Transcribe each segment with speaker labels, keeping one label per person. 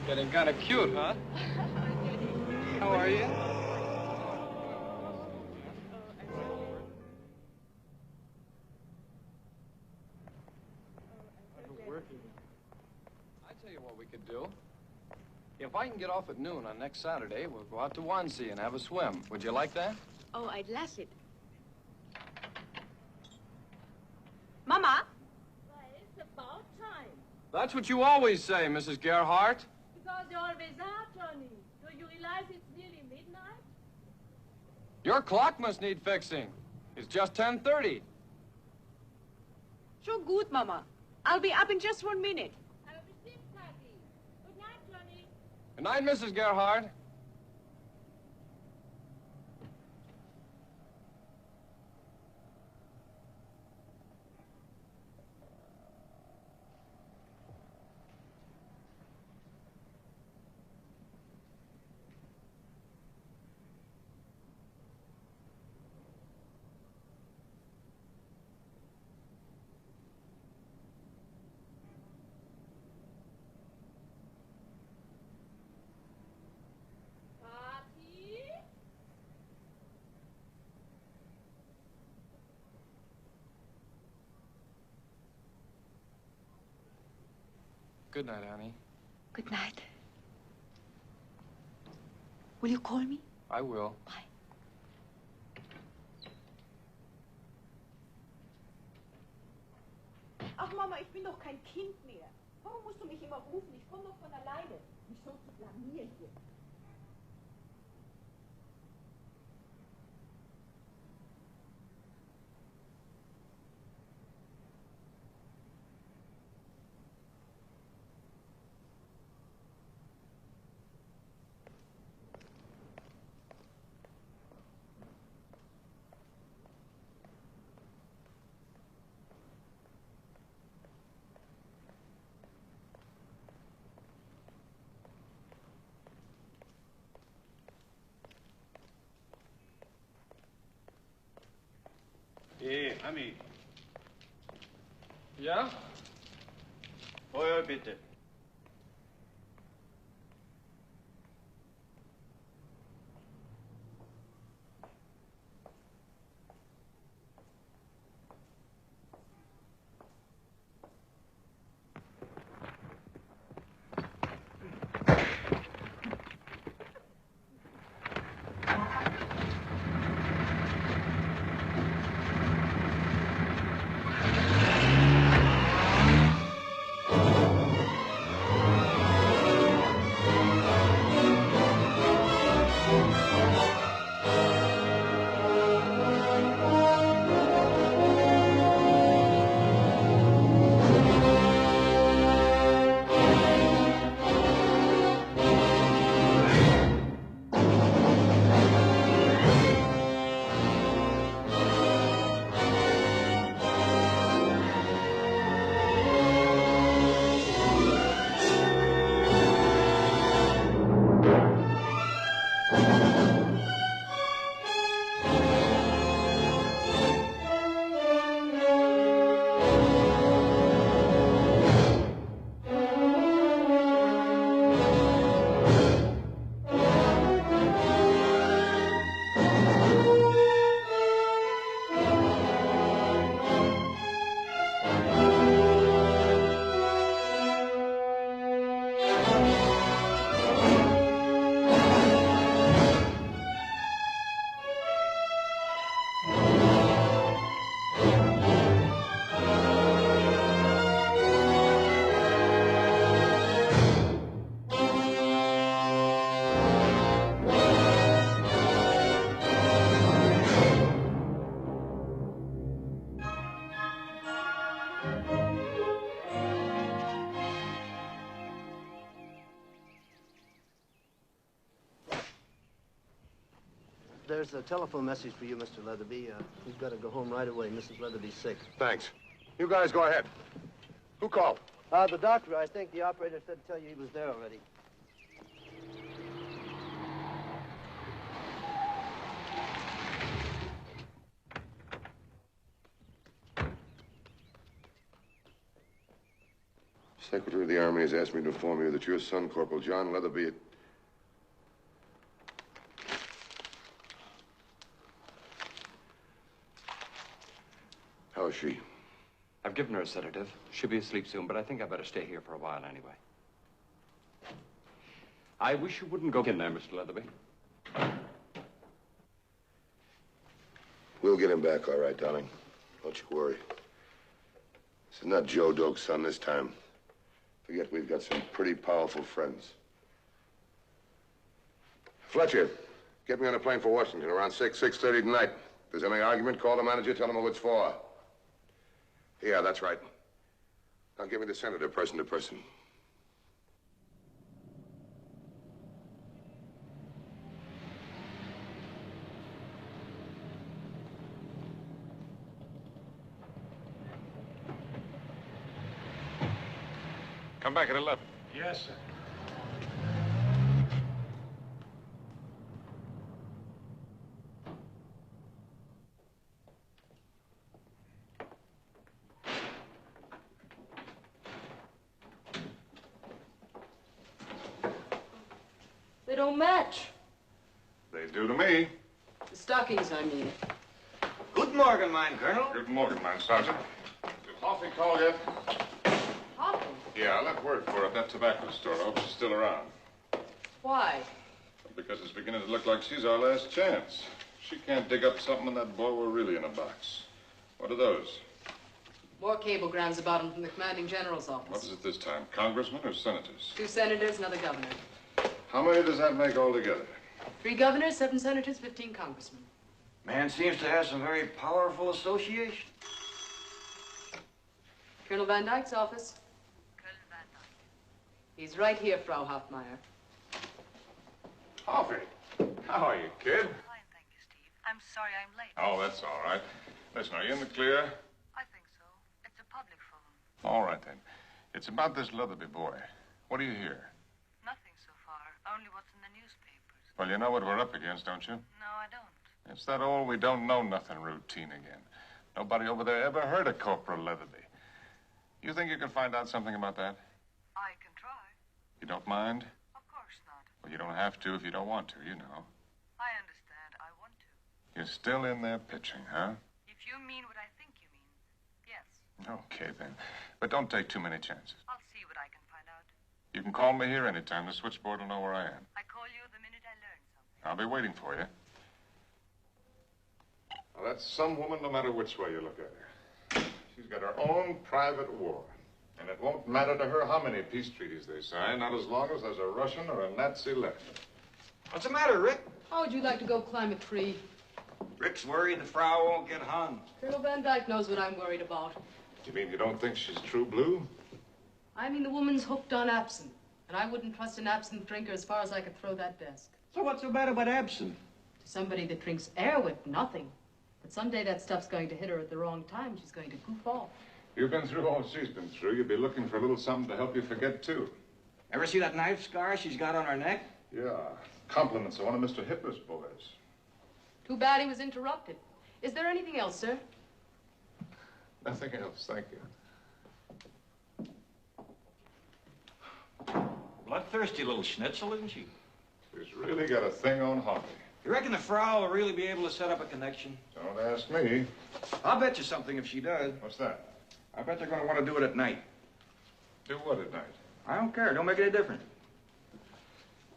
Speaker 1: Getting kind of cute, huh? How are you? I tell you what we could do. If I can get off at noon on next Saturday, we'll go out to Wannsee and have a swim. Would you like that?
Speaker 2: Oh, I'd love it. Mama?
Speaker 3: Well, it's about time.
Speaker 1: That's what you always say, Mrs. Gerhardt.
Speaker 3: Because you always are, Johnny. Do you realize it's nearly midnight?
Speaker 1: Your clock must need fixing. It's just 10:30.
Speaker 2: So good, Mama. I'll be up in just 1 minute.
Speaker 3: I'll be sick, Patty. Good night, Johnny.
Speaker 1: Good night, Mrs. Gerhardt.
Speaker 3: Patty?
Speaker 1: Good night, honey.
Speaker 2: Good night. Will you call me?
Speaker 1: I will.
Speaker 2: Bye. Ach, Mama, ich bin doch kein Kind mehr. Warum musst du mich immer rufen? Ich komme doch von alleine. Mich so zu blamieren hier.
Speaker 4: Hey, Ami.
Speaker 1: Ja?
Speaker 4: Feuer bitte.
Speaker 5: There's a telephone message for you, Mr. Leatherby. You've got to go home right away. Mrs. Leatherby's sick.
Speaker 6: Thanks. You guys go ahead. Who called?
Speaker 5: The doctor, I think. The operator said to tell you he was there already.
Speaker 6: Secretary of the Army has asked me to inform you that your son, Corporal John Leatherby... How is she?
Speaker 7: I've given her a sedative. She'll be asleep soon, but I think I better stay here for a while anyway. I wish you wouldn't go in there, Mr. Leatherby.
Speaker 6: We'll get him back, all right, darling. Don't you worry. This is not Joe Doak's son this time. Forget we've got some pretty powerful friends. Fletcher, get me on a plane for Washington around 6:30 tonight. If there's any argument, call the manager, tell him who it's for. Yeah, that's right. Now give me the senator, person to person.
Speaker 8: Come back at 11.
Speaker 4: Yes, sir.
Speaker 9: They don't match.
Speaker 8: They do to me.
Speaker 9: The stockings, I mean.
Speaker 4: Good morning, mein Colonel.
Speaker 8: Good morning, mein Sergeant. Did Hoffy call yet?
Speaker 9: Hopping?
Speaker 8: Yeah, I left word for her at that tobacco store. I hope she's still around.
Speaker 9: Why?
Speaker 8: Because it's beginning to look like she's our last chance. She can't dig up something in that boy, we're really in a box. What are those?
Speaker 9: More cablegrams about him from the commanding general's office.
Speaker 8: What is it this time? Congressmen or senators?
Speaker 9: 2 senators, another governor.
Speaker 8: How many does that make altogether?
Speaker 9: 3 governors, 7 senators, 15 congressmen.
Speaker 4: Man seems to have some very powerful association.
Speaker 9: Colonel Van Dyke's office.
Speaker 3: Colonel Van Dyke.
Speaker 9: He's right here, Frau Hoffmeyer.
Speaker 8: Hoffy, how are you, kid?
Speaker 3: Fine, thank you, Steve. I'm sorry I'm late.
Speaker 8: Oh, that's all right. Listen, are you in the clear?
Speaker 3: I think so. It's a public phone.
Speaker 8: All right, then. It's about this Leatherby boy. What do you hear?
Speaker 3: Nothing so far. Only what's in the newspapers.
Speaker 8: Well, you know what we're up against, don't you?
Speaker 3: No, I don't.
Speaker 8: It's that old we don't know nothing routine again. Nobody over there ever heard of Corporal Leatherby. You think you can find out something about that?
Speaker 3: I can try.
Speaker 8: You don't mind?
Speaker 3: Of course not.
Speaker 8: Well, you don't have to if you don't want to, you know.
Speaker 3: I understand. I want to.
Speaker 8: You're still in there pitching, huh?
Speaker 3: If you mean what I think you mean, yes.
Speaker 8: Okay, then. But don't take too many chances.
Speaker 3: I'll see what I can find out.
Speaker 8: You can call me here anytime. The switchboard will know where I am.
Speaker 3: I call you the minute I learn something.
Speaker 8: I'll be waiting for you. Well, that's some woman no matter which way you look at her. She's got her own private war. And it won't matter to her how many peace treaties they sign, not as long as there's a Russian or a Nazi left.
Speaker 4: What's the matter, Rick?
Speaker 9: How would you like to go climb a tree?
Speaker 4: Rick's worried the Frau won't get hung.
Speaker 9: Colonel Van Dyke knows what I'm worried about.
Speaker 8: You mean you don't think she's true blue?
Speaker 9: I mean the woman's hooked on absinthe. And I wouldn't trust an absinthe drinker as far as I could throw that desk.
Speaker 4: So what's so bad about absinthe?
Speaker 9: To somebody that drinks air with nothing. But someday that stuff's going to hit her at the wrong time. She's going to goof off.
Speaker 8: You've been through all she's been through. You'd be looking for a little something to help you forget, too.
Speaker 4: Ever see that knife scar she's got on her neck?
Speaker 8: Yeah. Compliments of one of Mr. Hitler's boys.
Speaker 9: Too bad he was interrupted. Is there anything else, sir?
Speaker 8: Nothing else, thank you.
Speaker 4: Bloodthirsty little schnitzel, isn't she?
Speaker 8: She's really got a thing on Hoppy.
Speaker 4: You reckon the Frau will really be able to set up a connection?
Speaker 8: Don't ask me.
Speaker 4: I'll bet you something if she does.
Speaker 8: What's that?
Speaker 4: I bet they're going to want to do it at night.
Speaker 8: Do what at night?
Speaker 4: I don't care. Don't make any difference.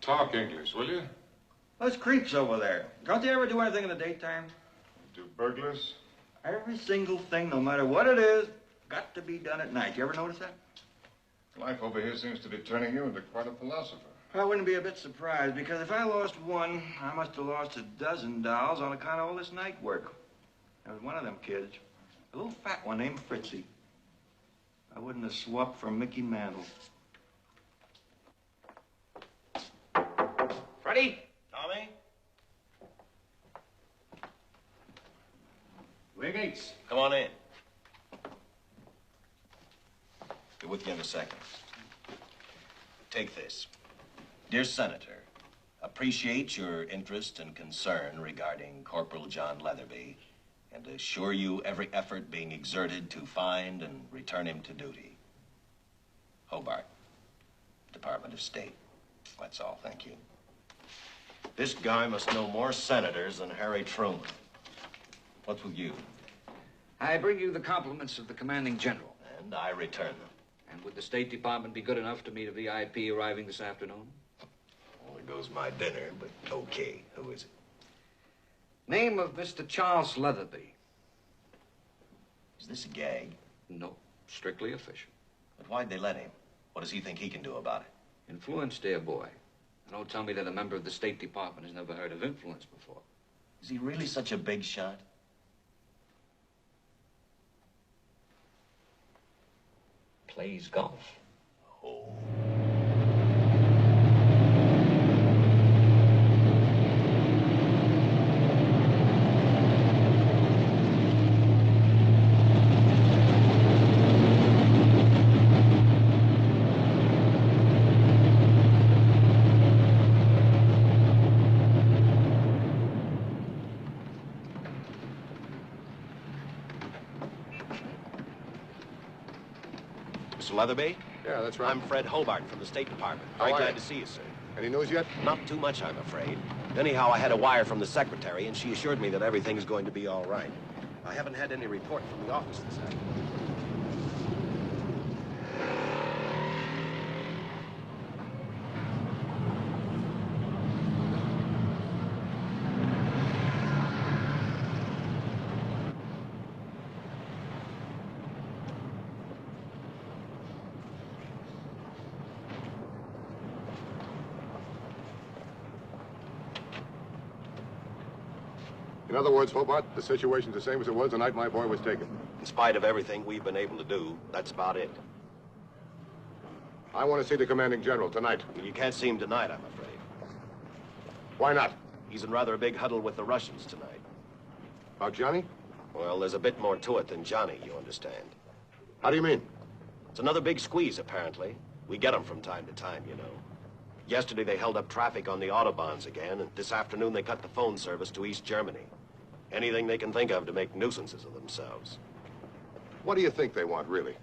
Speaker 8: Talk English, will you?
Speaker 4: Those creeps over there. Don't they ever do anything in the daytime?
Speaker 8: Do burglars?
Speaker 4: Every single thing, no matter what it is, got to be done at night. You ever notice that?
Speaker 8: Life over here seems to be turning you into quite a philosopher.
Speaker 4: I wouldn't be a bit surprised, because if I lost one, I must have lost a dozen dolls on account of all this night work. There was one of them kids, a little fat one named Fritzy. I wouldn't have swapped for Mickey Mantle. Freddie?
Speaker 10: Tommy?
Speaker 4: Wing Gates.
Speaker 10: Come on in. Be with you in a second. Take this. Dear Senator, appreciate your interest and concern regarding Corporal John Leatherby and assure you every effort being exerted to find and return him to duty. Hobart, Department of State. That's all, thank you. This guy must know more senators than Harry Truman. What's with you?
Speaker 11: I bring you the compliments of the commanding general.
Speaker 10: And I return them.
Speaker 11: And would the State Department be good enough to meet a VIP arriving this afternoon?
Speaker 10: Well, there goes my dinner, but okay. Who is it?
Speaker 11: Name of Mr. Charles Leatherby.
Speaker 10: Is this a gag?
Speaker 11: No, strictly official.
Speaker 10: But why'd they let him? What does he think he can do about it?
Speaker 11: Influence, dear boy. And don't tell me that a member of the State Department has never heard of influence before.
Speaker 10: Is he really such a big shot?
Speaker 11: Plays golf.
Speaker 10: Oh. Mr. Leatherby?
Speaker 6: Yeah, that's right.
Speaker 10: I'm Fred Hobart from the State Department.
Speaker 6: How
Speaker 10: Very
Speaker 6: are
Speaker 10: glad
Speaker 6: you?
Speaker 10: to see you, sir.
Speaker 6: Any news yet?
Speaker 10: Not too much, I'm afraid. Anyhow, I had a wire from the secretary, and she assured me that everything's going to be all right. I haven't had any report from the office this afternoon.
Speaker 6: In other words, Hobart, the situation's the same as it was the night my boy was taken.
Speaker 10: In spite of everything we've been able to do, that's about it.
Speaker 6: I want to see the commanding general tonight.
Speaker 10: You can't see him tonight, I'm afraid.
Speaker 6: Why not?
Speaker 10: He's in rather a big huddle with the Russians tonight.
Speaker 6: About Johnny?
Speaker 10: Well, there's a bit more to it than Johnny, you understand.
Speaker 6: How do you mean?
Speaker 10: It's another big squeeze, apparently. We get them from time to time, you know. Yesterday, they held up traffic on the Autobahns again, and this afternoon, they cut the phone service to East Germany. Anything they can think of to make nuisances of themselves.
Speaker 6: What do you think they want, really?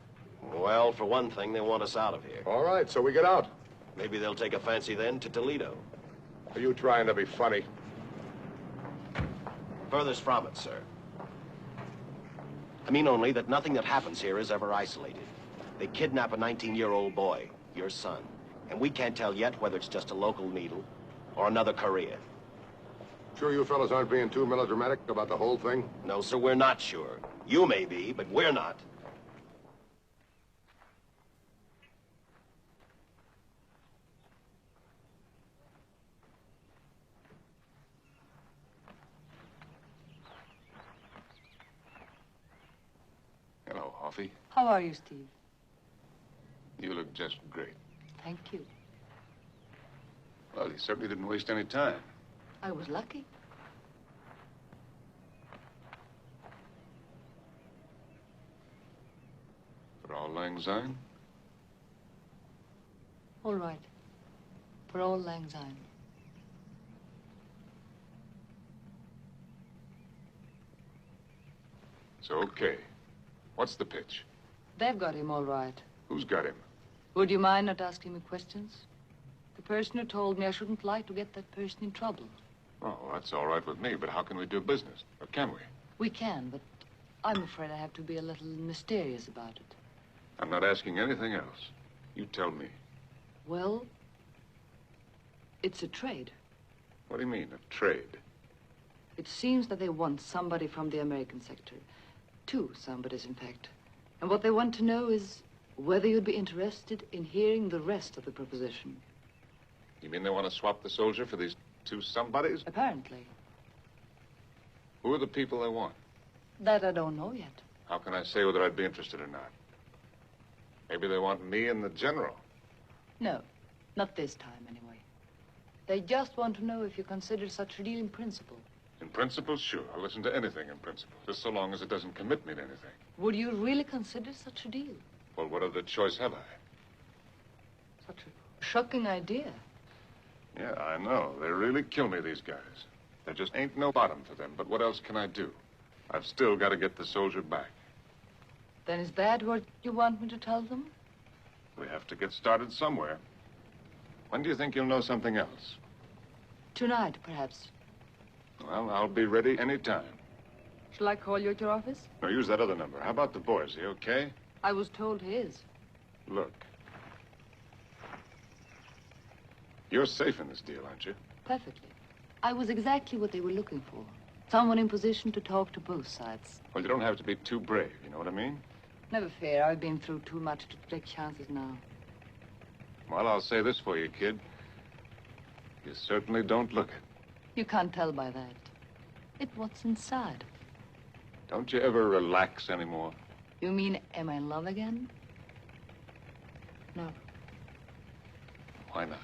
Speaker 10: Well, for one thing, they want us out of here.
Speaker 6: All right, so we get out.
Speaker 10: Maybe they'll take a fancy then to Toledo.
Speaker 6: Are you trying to be funny?
Speaker 10: Furthest from it, sir. I mean only that nothing that happens here is ever isolated. They kidnap a 19-year-old boy, your son, and we can't tell yet whether it's just a local needle or another Korea.
Speaker 6: Sure you fellas aren't being too melodramatic about the whole thing?
Speaker 10: No, sir, we're not sure. You may be, but we're not.
Speaker 8: Hello, Hoffy.
Speaker 9: How are you, Steve?
Speaker 8: You look just great.
Speaker 9: Thank you.
Speaker 8: Well, you certainly didn't waste any time.
Speaker 9: I was lucky.
Speaker 8: For all lang syne?
Speaker 9: All right. For all lang syne.
Speaker 8: So, okay. What's the pitch?
Speaker 9: They've got him all right.
Speaker 8: Who's got him?
Speaker 9: Would you mind not asking me questions? The person who told me I shouldn't like to get that person in trouble.
Speaker 8: Oh, that's all right with me, but how can we do business? Or can we?
Speaker 9: We can, but I'm afraid I have to be a little mysterious about it.
Speaker 8: I'm not asking anything else. You tell me.
Speaker 9: Well, it's a trade.
Speaker 8: What do you mean, a trade?
Speaker 9: It seems that they want somebody from the American sector. Two somebodies, in fact. And what they want to know is whether you'd be interested in hearing the rest of the proposition.
Speaker 8: You mean they want to swap the soldier for these two somebodies?
Speaker 9: Apparently.
Speaker 8: Who are the people they want?
Speaker 9: That I don't know yet.
Speaker 8: How can I say whether I'd be interested or not? Maybe they want me and the general.
Speaker 9: No, not this time, anyway. They just want to know if you consider such a deal in principle.
Speaker 8: In principle, sure. I'll listen to anything in principle, just so long as it doesn't commit me to anything.
Speaker 9: Would you really consider such a deal?
Speaker 8: Well, what other choice have I?
Speaker 9: Such a shocking idea.
Speaker 8: Yeah, I know. They really kill me, these guys. There just ain't no bottom for them, but what else can I do? I've still got to get the soldier back.
Speaker 9: Then is that what you want me to tell them?
Speaker 8: We have to get started somewhere. When do you think you'll know something else?
Speaker 9: Tonight, perhaps.
Speaker 8: Well, I'll be ready anytime.
Speaker 9: Shall I call you at your office?
Speaker 8: No, use that other number. How about the boy? Is he okay?
Speaker 9: I was told he is.
Speaker 8: Look. You're safe in this deal, aren't you?
Speaker 9: Perfectly. I was exactly what they were looking for. Someone in position to talk to both sides.
Speaker 8: Well, you don't have to be too brave, you know what I mean?
Speaker 9: Never fear. I've been through too much to take chances now.
Speaker 8: Well, I'll say this for you, kid. You certainly don't look it.
Speaker 9: You can't tell by that. It's what's inside.
Speaker 8: Don't you ever relax anymore?
Speaker 9: You mean, am I in love again? No.
Speaker 8: Why not?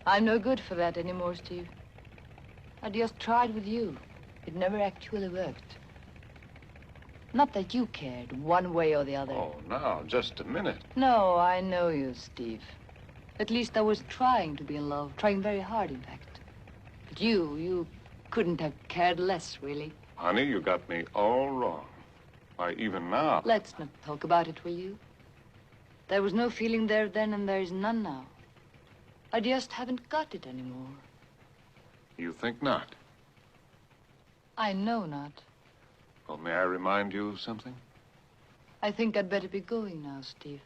Speaker 9: I'm no good for that anymore, Steve. I just tried with you. It never actually worked. Not that you cared, one way or the other.
Speaker 8: Oh, now, just a minute.
Speaker 9: No, I know you, Steve. At least I was trying to be in love, trying very hard, in fact. But you couldn't have cared less, really.
Speaker 8: Honey, you got me all wrong. Why, even now...
Speaker 9: Let's not talk about it, will you? There was no feeling there then, and there is none now. I just haven't got it anymore.
Speaker 8: You think not?
Speaker 9: I know not.
Speaker 8: Well, may I remind you of something?
Speaker 9: I think I'd better be going now, Steve.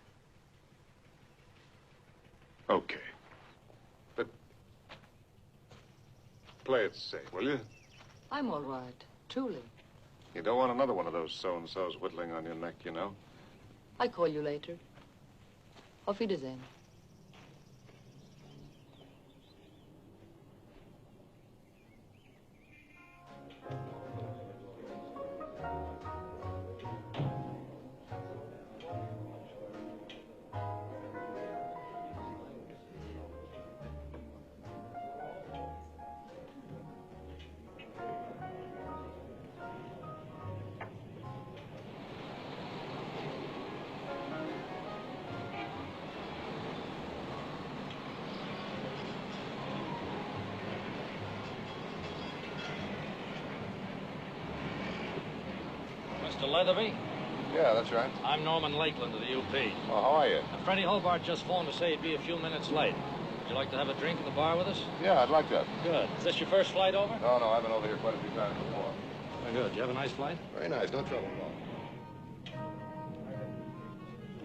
Speaker 8: Okay. But play it safe, will you?
Speaker 9: I'm all right, truly.
Speaker 8: You don't want another one of those so-and-sos whittling on your neck, you know.
Speaker 9: I'll call you later. Auf Wiedersehen.
Speaker 12: Mr. Leatherby?
Speaker 6: Yeah, that's right.
Speaker 12: I'm Norman Lakeland of the UP.
Speaker 6: Oh, how are you?
Speaker 12: And Freddie Hobart just phoned to say he'd be a few minutes late. Would you like to have a drink at the bar with us?
Speaker 6: Yeah, I'd like that.
Speaker 12: Good. Is this your first flight over?
Speaker 6: No, I've been over here quite a few times before.
Speaker 12: Very good. You have a nice flight?
Speaker 6: Very nice, no trouble at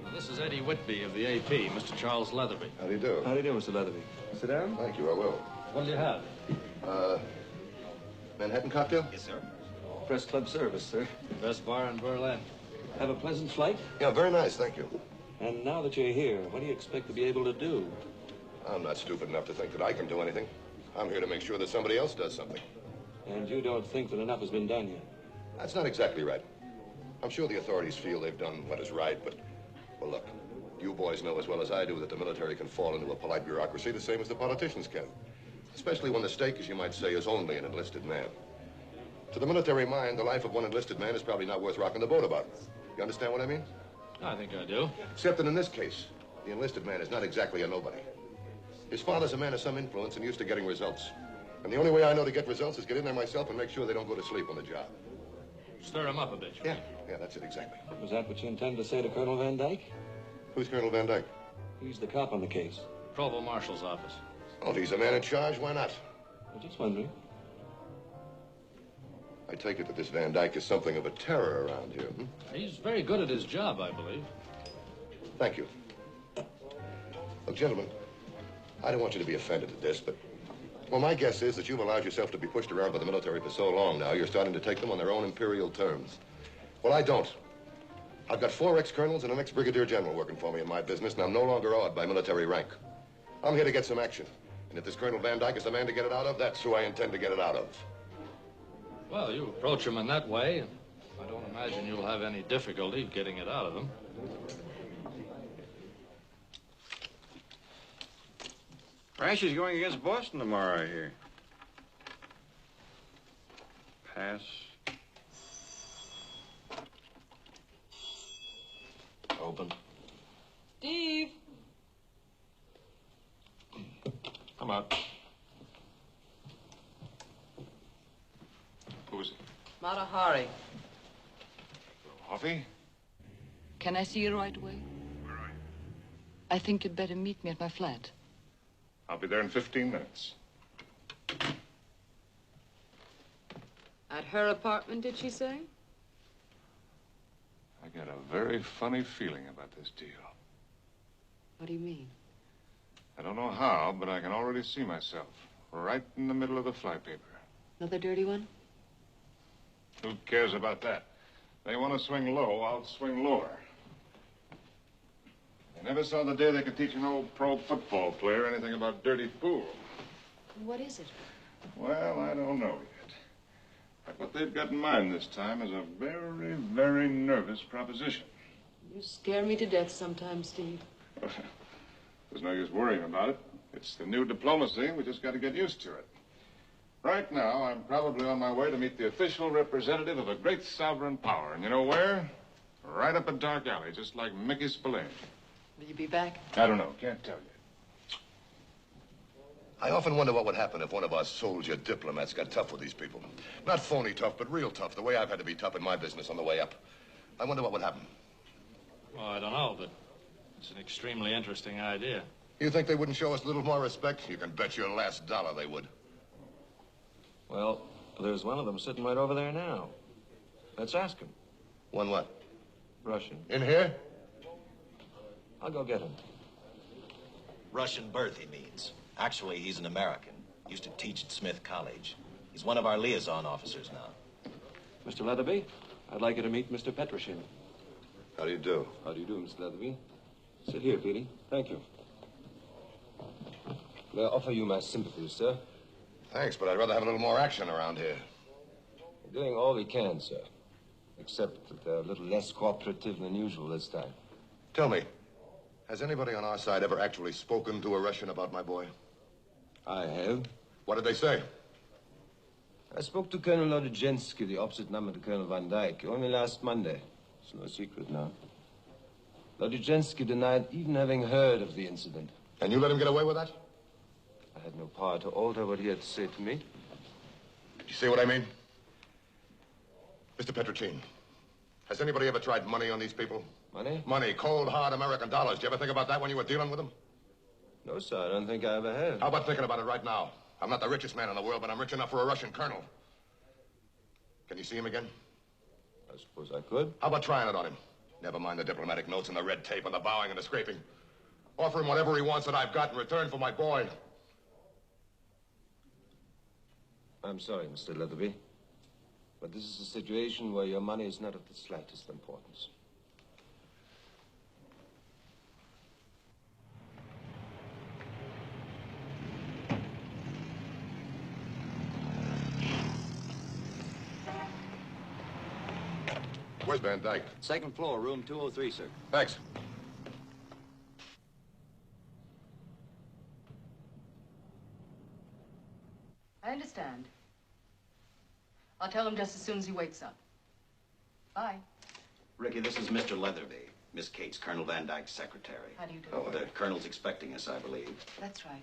Speaker 6: all.
Speaker 12: This is Eddie Whitby of the AP, Mr. Charles Leatherby.
Speaker 6: How do you do?
Speaker 13: How do you do, Mr. Leatherby? Sit down.
Speaker 6: Thank you, I will.
Speaker 12: What do you have?
Speaker 6: Manhattan cocktail?
Speaker 10: Yes, sir.
Speaker 13: Press club service, sir.
Speaker 12: Best bar in Berlin.
Speaker 13: Have a pleasant flight.
Speaker 6: Yeah, very nice, thank you.
Speaker 13: And now that you're here, what do you expect to be able to do?
Speaker 6: I'm not stupid enough to think that I can do anything. I'm here to make sure that somebody else does something.
Speaker 13: And you don't think that enough has been done yet?
Speaker 6: That's not exactly right. I'm sure the authorities feel they've done what is right, but, well, look, you boys know as well as I do that the military can fall into a polite bureaucracy the same as the politicians can. Especially when the stake, as you might say, is only an enlisted man. To the military mind, the life of one enlisted man is probably not worth rocking the boat about. You understand what I mean?
Speaker 12: I think I do.
Speaker 6: Except that in this case, the enlisted man is not exactly a nobody. His father's a man of some influence and used to getting results. And the only way I know to get results is get in there myself and make sure they don't go to sleep on the job.
Speaker 12: Stir him up a bit.
Speaker 6: Yeah, that's it, exactly.
Speaker 13: Was that what you intend to say to Colonel Van Dyke?
Speaker 6: Who's Colonel Van Dyke?
Speaker 13: He's the cop on the case.
Speaker 12: Provost Marshal's office.
Speaker 6: Oh, if he's the man in charge, why not?
Speaker 13: I'm just wondering.
Speaker 6: I take it that this Van Dyke is something of a terror around here, hmm?
Speaker 12: He's very good at his job, I believe.
Speaker 6: Thank you. Look, gentlemen, I don't want you to be offended at this, but, well, my guess is that you've allowed yourself to be pushed around by the military for so long now, you're starting to take them on their own imperial terms. Well, I don't. I've got 4 ex-colonels and an ex-brigadier general working for me in my business, and I'm no longer awed by military rank. I'm here to get some action. And if this Colonel Van Dyke is the man to get it out of, that's who I intend to get it out of.
Speaker 12: Well, you approach him in that way, and I don't imagine you'll have any difficulty getting it out of him.
Speaker 4: Rash is going against Boston tomorrow, I hear. Pass.
Speaker 10: Open.
Speaker 3: Steve!
Speaker 8: Come out. Who is it?
Speaker 9: Mata Hari.
Speaker 8: Hoffy?
Speaker 9: Can I see you right away?
Speaker 8: Where are you?
Speaker 9: I think you'd better meet me at my flat.
Speaker 8: I'll be there in 15 minutes.
Speaker 9: At her apartment, did she say?
Speaker 8: I got a very funny feeling about this deal.
Speaker 9: What do you mean?
Speaker 8: I don't know how, but I can already see myself right in the middle of the flypaper.
Speaker 9: Another dirty one?
Speaker 8: Who cares about that? They want to swing low, I'll swing lower. I never saw the day they could teach an old pro football player anything about dirty pool.
Speaker 9: What is it?
Speaker 8: Well, I don't know yet. But what they've got in mind this time is a very, very nervous proposition.
Speaker 9: You scare me to death sometimes, Steve.
Speaker 8: There's no use worrying about it. It's the new diplomacy. We just got to get used to it. Right now, I'm probably on my way to meet the official representative of a great sovereign power. And you know where? Right up a dark alley, just like Mickey Spillane.
Speaker 9: Will you be back?
Speaker 8: I don't know. Can't tell you.
Speaker 6: I often wonder what would happen if one of our soldier diplomats got tough with these people. Not phony tough, but real tough, the way I've had to be tough in my business on the way up. I wonder what would happen.
Speaker 12: Well, I don't know, but it's an extremely interesting idea.
Speaker 6: You think they wouldn't show us a little more respect? You can bet your last dollar they would.
Speaker 13: Well, there's one of them sitting right over there now. Let's ask him.
Speaker 6: One what?
Speaker 13: Russian.
Speaker 6: In here?
Speaker 13: I'll go get him.
Speaker 10: Russian birth, he means. Actually, he's an American. Used to teach at Smith College. He's one of our liaison officers now.
Speaker 13: Mr. Leatherby, I'd like you to meet Mr. Petroshin.
Speaker 6: How do you do?
Speaker 13: How do you do, Mr. Leatherby? Sit here, Petey. Thank you. May I offer you my sympathies, sir?
Speaker 6: Thanks, but I'd rather have a little more action around here.
Speaker 13: We're doing all we can, sir. Except that they're a little less cooperative than usual this time.
Speaker 6: Tell me, has anybody on our side ever actually spoken to a Russian about my boy?
Speaker 13: I have.
Speaker 6: What did they say?
Speaker 13: I spoke to Colonel Lodygensky, the opposite number to Colonel Van Dyke, only last Monday. It's no secret now. Lodygensky denied even having heard of the incident.
Speaker 6: And you let him get away with that?
Speaker 13: I had no power to alter what he had to say to me.
Speaker 6: Did you see what I mean? Mr. Petrochin, has anybody ever tried money on these people?
Speaker 13: Money?
Speaker 6: Money, cold, hard American dollars. Did you ever think about that when you were dealing with them?
Speaker 13: No, sir, I don't think I ever have.
Speaker 6: How about thinking about it right now? I'm not the richest man in the world, but I'm rich enough for a Russian colonel. Can you see him again?
Speaker 13: I suppose I could.
Speaker 6: How about trying it on him? Never mind the diplomatic notes and the red tape and the bowing and the scraping. Offer him whatever he wants that I've got in return for my boy.
Speaker 13: I'm sorry, Mr. Leatherby, but this is a situation where your money is not of the slightest importance.
Speaker 6: Where's Van Dyke?
Speaker 14: Second floor, room 203, sir.
Speaker 6: Thanks.
Speaker 9: I understand. I'll tell him just as soon as he wakes up. Bye.
Speaker 10: Ricky, this is Mr. Leatherby, Miss Cates, Colonel Van Dyke's secretary.
Speaker 9: How do you do?
Speaker 10: Oh, the colonel's expecting us, I believe.
Speaker 9: That's right.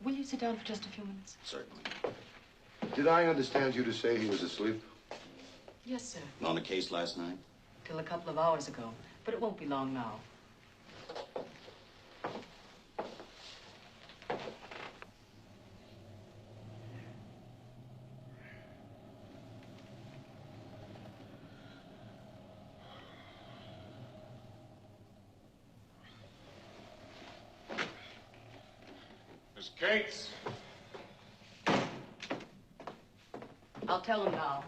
Speaker 9: Will you sit down for just a few minutes?
Speaker 10: Certainly.
Speaker 6: Did I understand you to say he was asleep?
Speaker 9: Yes, sir.
Speaker 10: On the case last night?
Speaker 9: Till a couple of hours ago. But it won't be long now.
Speaker 8: Miss Cates.
Speaker 9: I'll tell him now.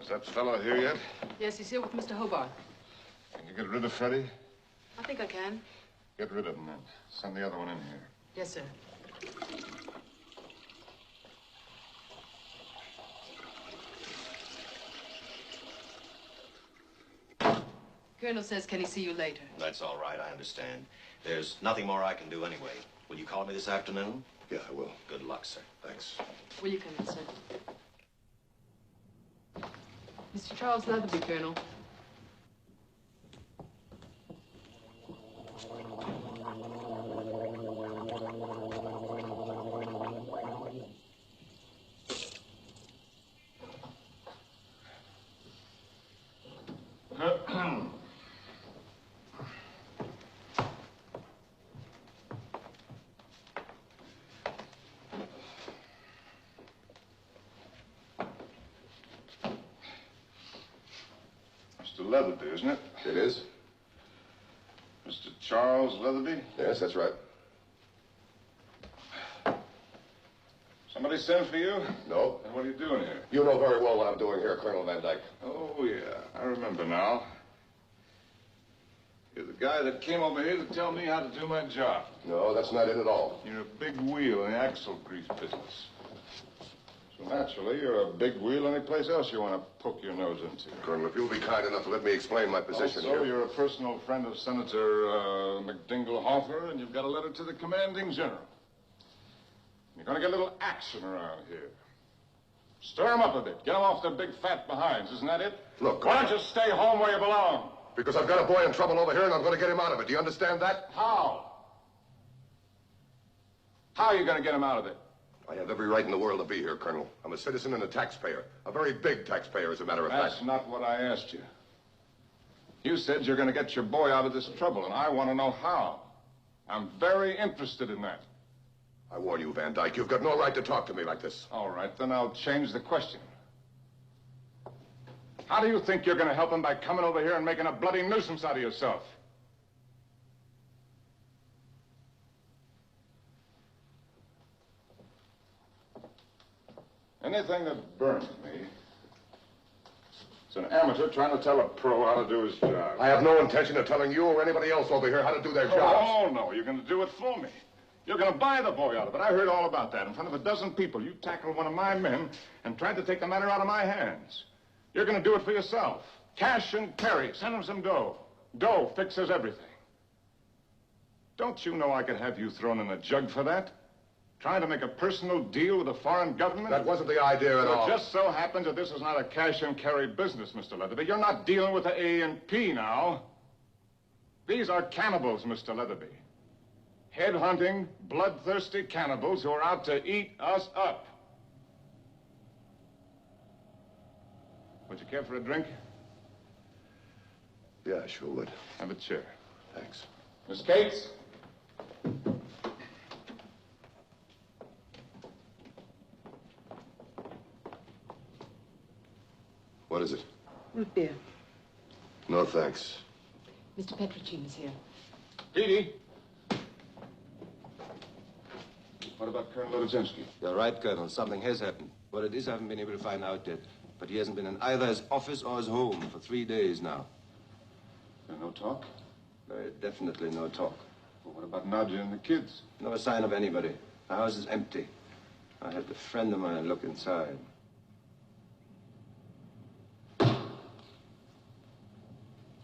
Speaker 8: Is that fellow here yet?
Speaker 9: Yes, he's here with Mr. Hobart.
Speaker 8: Can you get rid of Freddie?
Speaker 9: I think I can.
Speaker 8: Get rid of him then. Send the other one in here.
Speaker 9: Yes, sir. Colonel says, can he see you later?
Speaker 10: That's all right, I understand. There's nothing more I can do anyway. Will you call me this afternoon?
Speaker 6: Yeah, I will.
Speaker 10: Good luck, sir.
Speaker 6: Thanks.
Speaker 9: Will you come in, sir? Mr. Charles Leatherby, Colonel.
Speaker 8: Mr. Leatherby, isn't it?
Speaker 6: It is.
Speaker 8: Mr. Charles Leatherby?
Speaker 6: Yes, that's right.
Speaker 8: Somebody sent for you?
Speaker 6: No.
Speaker 8: And what are you doing here?
Speaker 6: You know very well what I'm doing here, Colonel Van Dyke.
Speaker 8: Oh, yeah. I remember now. You're the guy that came over here to tell me how to do my job.
Speaker 6: No, that's not it at all.
Speaker 8: You're a big wheel in the axle grease business. So naturally, you're a big wheel any place else you want to poke your nose into.
Speaker 6: Colonel, if you'll be kind enough to let me explain my position
Speaker 8: also,
Speaker 6: here.
Speaker 8: You're a personal friend of Senator McDingle Hoffer, and you've got a letter to the commanding general. You're going to get a little action around here. Stir them up a bit. Get them off their big fat behinds. Isn't that it?
Speaker 6: Look,
Speaker 8: why don't you stay home where you belong?
Speaker 6: Because I've got a boy in trouble over here, and I'm going to get him out of it. Do you understand that?
Speaker 8: How? How are you going to get him out of it?
Speaker 6: I have every right in the world to be here, Colonel. I'm a citizen and a taxpayer. A very big taxpayer, as a matter of fact.
Speaker 8: That's not what I asked you. You said you're going to get your boy out of this trouble, and I want to know how. I'm very interested in that.
Speaker 6: I warn you, Van Dyke, you've got no right to talk to me like this.
Speaker 8: All right, then I'll change the question. How do you think you're going to help him by coming over here and making a bloody nuisance out of yourself? Anything that burns me is an amateur trying to tell a pro how to do his job.
Speaker 6: I have no intention of telling you or anybody else over here how to do their jobs.
Speaker 8: Oh, no, you're going to do it for me. You're going to buy the boy out of it. I heard all about that. In front of a dozen people, you tackled one of my men and tried to take the matter out of my hands. You're going to do it for yourself. Cash and carry. Send him some dough. Dough fixes everything. Don't you know I could have you thrown in a jug for that? Trying to make a personal deal with a foreign government?
Speaker 6: That wasn't the idea at all.
Speaker 8: It just so happens that this is not a cash and carry business, Mr. Leatherby. You're not dealing with the A&P now. These are cannibals, Mr. Leatherby. Head-hunting, bloodthirsty cannibals who are out to eat us up. Would you care for a drink?
Speaker 6: Yeah, I sure would.
Speaker 8: Have a chair.
Speaker 6: Thanks.
Speaker 8: Miss Cates?
Speaker 6: What is it?
Speaker 9: Root beer.
Speaker 6: No, thanks.
Speaker 9: Mr. Petricino's here.
Speaker 8: Petey? What about Colonel Lodzinski?
Speaker 13: You're right, Colonel. Something has happened. What it is, I haven't been able to find out yet. But he hasn't been in either his office or his home for 3 days now.
Speaker 8: There's no talk?
Speaker 13: Very definitely no talk.
Speaker 8: Well, what about Nadja and the kids?
Speaker 13: No sign of anybody. The house is empty. I had a friend of mine look inside.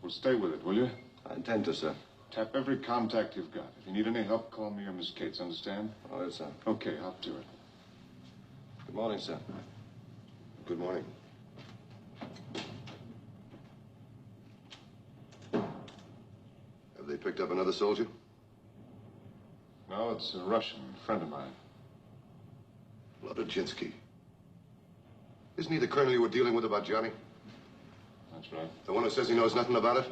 Speaker 8: Well, stay with it, will you?
Speaker 13: I intend to, sir.
Speaker 8: Tap every contact you've got. If you need any help, call me or Miss Cates, understand?
Speaker 13: Oh, yes, sir.
Speaker 8: Okay, I'll do it.
Speaker 13: Good morning, sir.
Speaker 6: Good morning. Have they picked up another soldier?
Speaker 8: No, it's a Russian friend of mine.
Speaker 6: Lodzinski. Isn't he the colonel you were dealing with about Johnny?
Speaker 8: That's right.
Speaker 6: The one who says he knows nothing about it?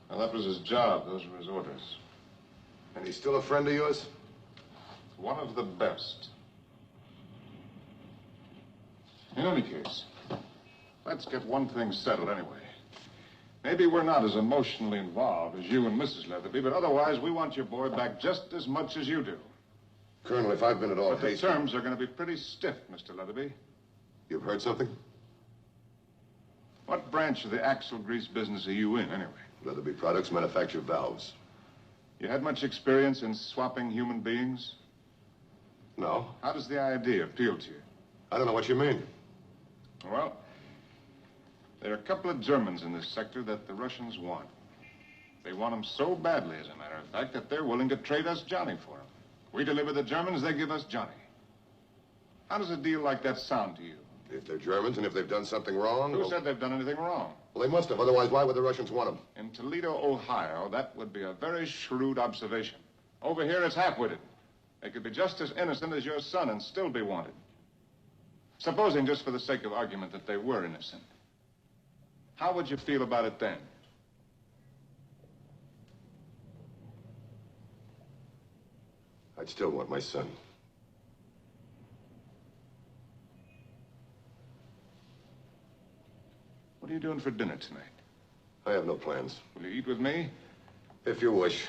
Speaker 8: Well, that was his job. Those were his orders.
Speaker 6: And he's still a friend of yours?
Speaker 8: One of the best. In any case, let's get one thing settled anyway. Maybe we're not as emotionally involved as you and Mrs. Leatherby, but otherwise we want your boy back just as much as you do.
Speaker 6: Colonel, if I've been at all
Speaker 8: But the
Speaker 6: hasty...
Speaker 8: terms are going to be pretty stiff, Mr. Leatherby.
Speaker 6: You've heard something?
Speaker 8: What branch of the axle grease business are you in, anyway?
Speaker 6: Leatherby Products manufacture valves.
Speaker 8: You had much experience in swapping human beings?
Speaker 6: No.
Speaker 8: How does the idea appeal to you?
Speaker 6: I don't know what you mean.
Speaker 8: Well, there are a couple of Germans in this sector that the Russians want. They want them so badly, as a matter of fact, that they're willing to trade us Johnny for them. We deliver the Germans, they give us Johnny. How does a deal like that sound to you?
Speaker 6: If they're Germans and if they've done something wrong...
Speaker 8: Who said they've done anything wrong?
Speaker 6: Well, they must have. Otherwise, why would the Russians want them?
Speaker 8: In Toledo, Ohio, that would be a very shrewd observation. Over here, it's half-witted. They could be just as innocent as your son and still be wanted. Supposing, just for the sake of argument, that they were innocent. How would you feel about it then?
Speaker 6: I'd still want my son.
Speaker 8: What What are you doing for dinner tonight?
Speaker 6: I have no plans.
Speaker 8: Will you eat with me?
Speaker 6: If you wish.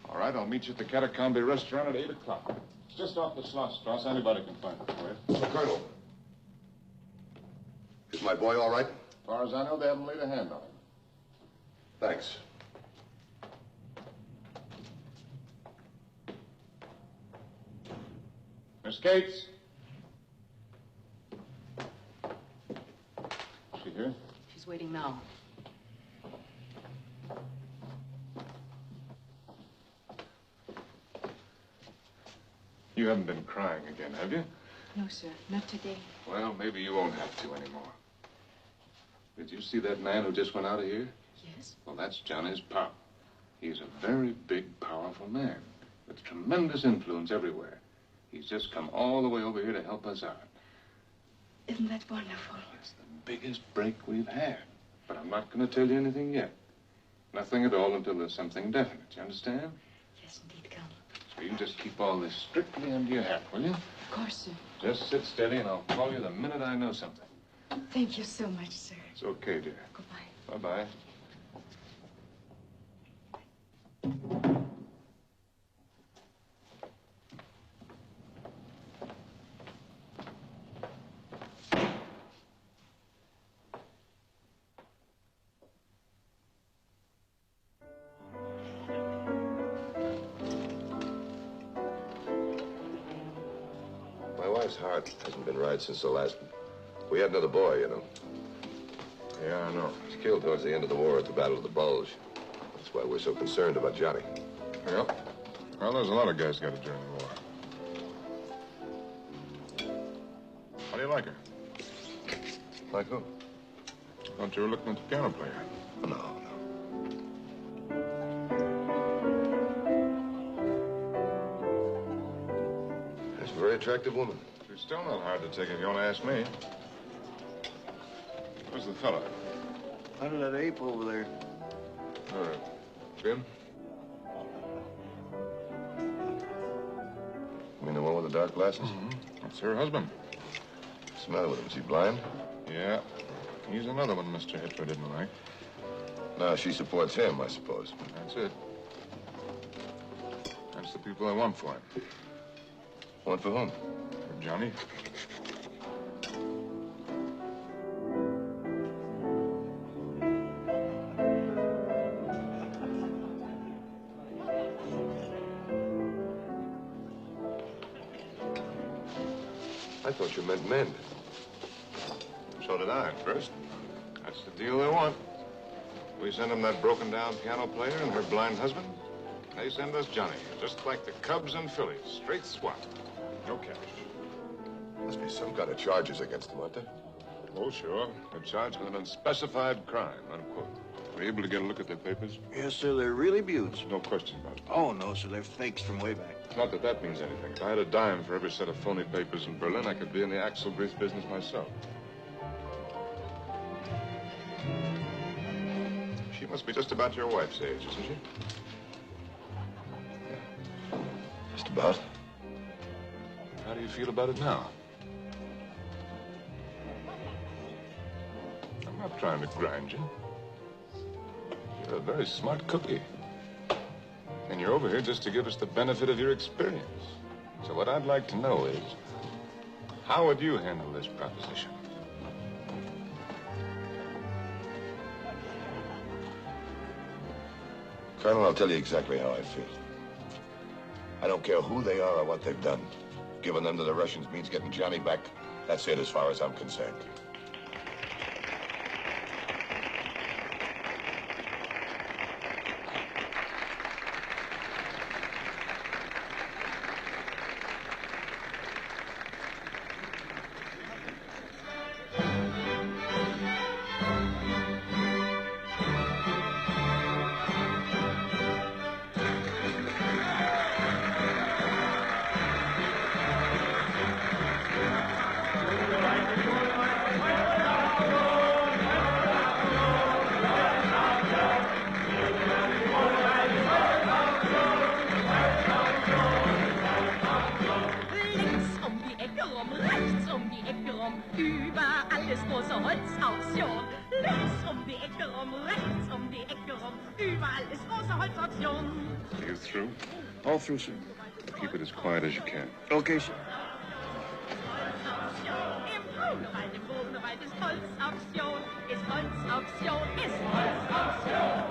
Speaker 8: All right, I'll meet you at the Catacombe restaurant at 8 o'clock. It's just off the Schlossstrasse. Anybody can find it for you.
Speaker 6: So, Colonel, is my boy all right?
Speaker 8: As far as I know, they haven't laid a hand on him.
Speaker 6: Thanks.
Speaker 8: Miss Cates? Is she here?
Speaker 9: She's waiting now.
Speaker 8: You haven't been crying again, have you?
Speaker 2: No, sir, not today.
Speaker 8: Well, maybe you won't have to anymore. Did you see that man who just went out of here?
Speaker 2: Yes?
Speaker 8: Well, that's Johnny's pop. He's a very big, powerful man with tremendous influence everywhere. He's just come all the way over here to help us out.
Speaker 2: Isn't that wonderful?
Speaker 8: It's the biggest break we've had. But I'm not going to tell you anything yet. Nothing at all until there's something definite. You understand?
Speaker 2: Yes, indeed, Colonel.
Speaker 8: So you just keep all this strictly under your hat, will you?
Speaker 2: Of course, sir.
Speaker 8: Just sit steady and I'll call you the minute I know something.
Speaker 2: Thank you so much, sir.
Speaker 8: It's okay, dear.
Speaker 2: Goodbye.
Speaker 8: Bye-bye.
Speaker 6: My wife's heart hasn't been right since the last... We had another boy, you know.
Speaker 8: Yeah, I know.
Speaker 6: He was killed towards the end of the war at the Battle of the Bulge. That's why we're so concerned about Johnny.
Speaker 8: Yep. Well, there's a lot of guys got it during the war. How do you like her?
Speaker 6: Like who?
Speaker 8: Thought you were looking at the piano player.
Speaker 6: No. That's a very attractive woman.
Speaker 8: She's still not hard to take if you want to ask me. Where's the fella?
Speaker 4: Under that ape over there.
Speaker 8: All right. Jim?
Speaker 6: You mean the one with the dark glasses?
Speaker 8: Mm-hmm. That's her husband.
Speaker 6: What's the matter with him? Is he blind?
Speaker 8: Yeah. He's another one Mr. Hitler didn't like.
Speaker 6: No, she supports him, I suppose.
Speaker 8: That's it. That's the people I want for him.
Speaker 6: Want for whom?
Speaker 8: For Johnny.
Speaker 6: I thought you meant men.
Speaker 8: So did I at first. That's the deal they want. We send them that broken-down piano player and her blind husband. They send us Johnny, just like the Cubs and Phillies. Straight swap. No cash.
Speaker 6: Must be some kind of charges against him, aren't there?
Speaker 8: Oh, sure. They're charged with an unspecified crime, unquote. Were you able to get a look at their papers?
Speaker 4: Yes, sir, they're really beauts.
Speaker 8: No question about it.
Speaker 4: Oh, no, sir, they're fakes from way back.
Speaker 8: Not that that means anything. If I had a dime for every set of phony papers in Berlin, I could be in the axle grease business myself. She must be just about your wife's age, isn't she?
Speaker 6: Just about.
Speaker 8: How do you feel about it now? I'm not trying to grind you. You're a very smart cookie. And you're over here just to give us the benefit of your experience. So what I'd like to know is, how would you handle this proposition?
Speaker 6: Colonel, I'll tell you exactly how I feel. I don't care who they are or what they've done. Giving them to the Russians means getting Johnny back. That's it as far as I'm concerned.
Speaker 8: Are you through?
Speaker 15: All through, sir.
Speaker 8: Keep it as quiet as you can.
Speaker 15: Okay, sir.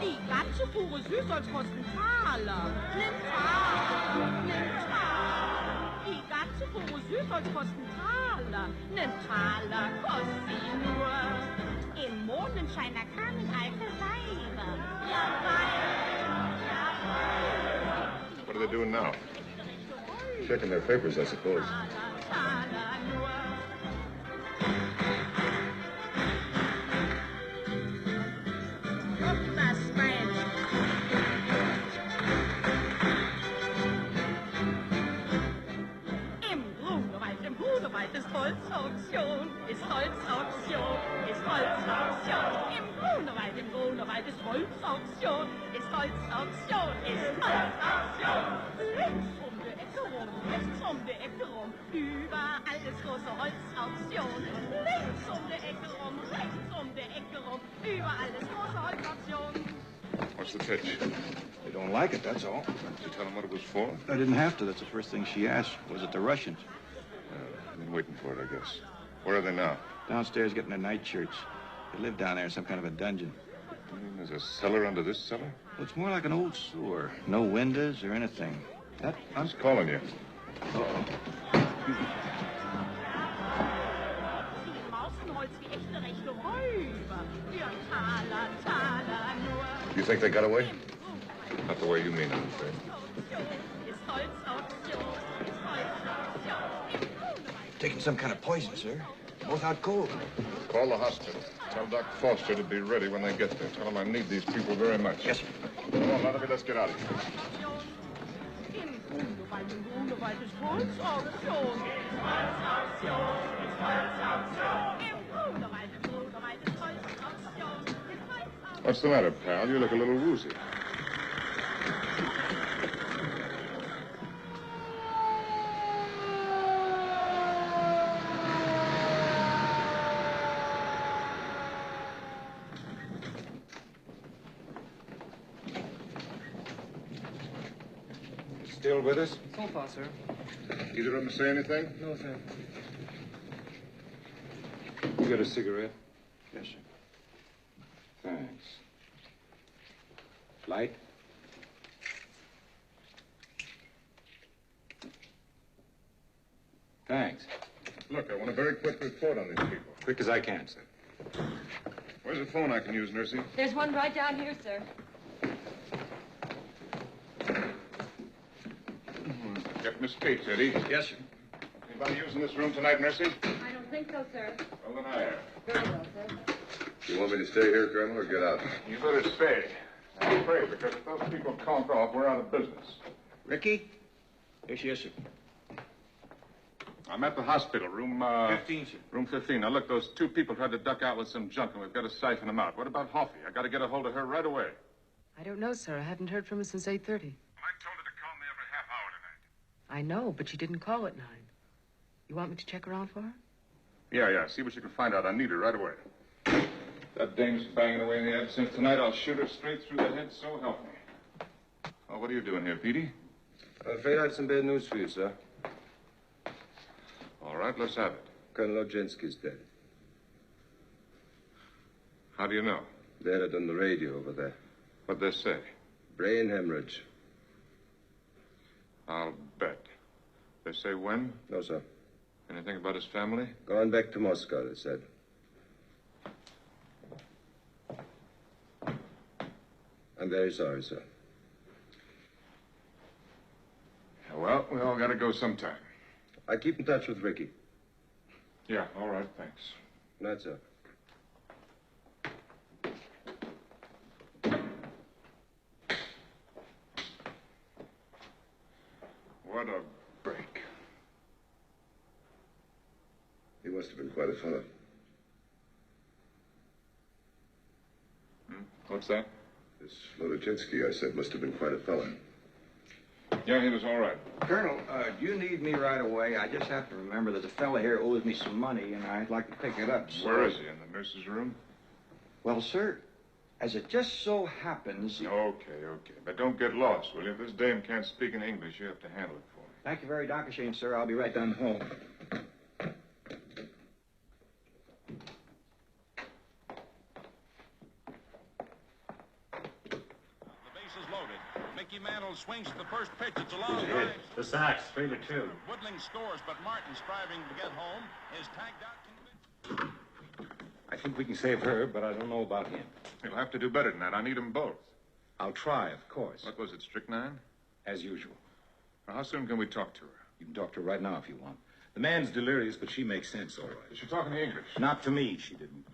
Speaker 2: Die ganze pure Süßholz kosten Taler. Nimm Taler. Die ganze pure Süßholz kosten Taler. Nimm Taler, kostet sie nur. Im Mondenschein erkennen alte Weiber. Ja,
Speaker 8: What are they doing now?
Speaker 6: Checking their papers, I suppose.
Speaker 2: Taler nur. Ist Holzauktion, ist Holzauktion, ist Holzauktion. Im Grunewald ist Holzauktion, ist Holzauktion, ist Holzauktion. Links um die Ecke rum, rechts um die Ecke rum, überall ist große Holzauktion. Links um die Ecke rum, rechts um die Ecke rum, überall ist große Holzauktion.
Speaker 8: What's the pitch?
Speaker 15: They don't like it, that's all.
Speaker 8: Did you tell them what it was for?
Speaker 15: I didn't have to. That's the first thing she asked. Was it the Russians?
Speaker 8: I've been waiting for it, I guess. Where are they now?
Speaker 15: Downstairs getting their nightshirts. They live down there in some kind of a dungeon.
Speaker 8: You mean there's a cellar under this cellar?
Speaker 15: Well, it's more like an old sewer. No windows or anything. That...
Speaker 8: Who's calling you?
Speaker 15: Uh-oh.
Speaker 6: You think they got away?
Speaker 8: Not the way you mean, I'm afraid.
Speaker 15: Taking some kind of poison, sir. Both out cold.
Speaker 8: Call the hospital. Tell Doc Foster to be ready when they get there. Tell him I need these people very much.
Speaker 15: Yes, sir.
Speaker 8: Come on, Leatherby, let's get out of here. What's the matter, pal? You look a little woozy. Still with us?
Speaker 16: So far, sir.
Speaker 8: Either of them say anything?
Speaker 16: No, sir.
Speaker 8: You got a cigarette?
Speaker 15: Yes, sir.
Speaker 8: Thanks. Light? Thanks. Look, I want a very quick report on these people. Quick as I can, sir. Where's a phone I can use, Nursey?
Speaker 17: There's one right down here, sir.
Speaker 8: Get Miss Cates, Eddie.
Speaker 15: Yes, sir.
Speaker 8: Anybody using this room tonight, Nursey?
Speaker 17: I don't think so, sir.
Speaker 8: Well, then I am.
Speaker 17: Very well, sir.
Speaker 6: You want me to stay here, Colonel, or get out?
Speaker 8: You better stay. I'm afraid, because if those people conk off, we're out of business.
Speaker 15: Ricky? Yes, sir.
Speaker 8: I'm at the hospital, room,
Speaker 15: 15, sir.
Speaker 8: Room 15. Now, look, those two people tried to duck out with some junk, and we've got to siphon them out. What about Hoffy? I got to get a hold of her right away.
Speaker 9: I don't know, sir. I haven't heard from her since 8:30.
Speaker 8: I told her to call me every half hour tonight.
Speaker 9: I know, but she didn't call at 9. You want me to check around for her?
Speaker 8: Yeah. See what you can find out. I need her right away. That dame's banging away in the absinthe tonight. I'll shoot her straight through the head, so help me. Oh, what are you doing here, Petey?
Speaker 13: I'm afraid I have some bad news for you, sir.
Speaker 8: All right, let's have it.
Speaker 13: Colonel Ojenski's dead.
Speaker 8: How do you know?
Speaker 13: They had it on the radio over there.
Speaker 8: What'd they say?
Speaker 13: Brain hemorrhage.
Speaker 8: I'll bet. They say when?
Speaker 13: No, sir.
Speaker 8: Anything about his family?
Speaker 13: Gone back to Moscow, they said. I'm very sorry, sir.
Speaker 8: Well, we all got to go sometime.
Speaker 13: I keep in touch with Ricky.
Speaker 8: Yeah, all right, thanks.
Speaker 13: Good night, sir.
Speaker 8: What a break.
Speaker 6: He must have been quite a fellow.
Speaker 8: What's that?
Speaker 6: This Lodogensky, I said, must have been quite a fellow.
Speaker 8: Yeah, he was all right.
Speaker 18: Colonel, do you need me right away? I just have to remember that the fella here owes me some money, and I'd like to pick it up. So...
Speaker 8: Where is he? In the nurse's room?
Speaker 18: Well, sir, As it just so happens...
Speaker 8: Okay, okay. But don't get lost, will you? If this dame can't speak in English, you have to handle it for me.
Speaker 18: Thank you very Dankeschön, sir. I'll be right down home.
Speaker 16: Mickey Mantle swings at the first pitch. It's a long drive.
Speaker 19: The Sox, 3-2.
Speaker 16: Woodling scores, but Martin, striving to get home, is tagged out.
Speaker 20: I think we can save her, but I don't know about him.
Speaker 8: You'll have to do better than that. I need them both.
Speaker 20: I'll try, of course.
Speaker 8: What was it, strychnine?
Speaker 20: As usual.
Speaker 8: Now, how soon can we talk to her?
Speaker 20: You can talk to her right now if you want. The man's delirious, but she makes sense all right.
Speaker 8: Is she talking English?
Speaker 20: Not to me, she didn't.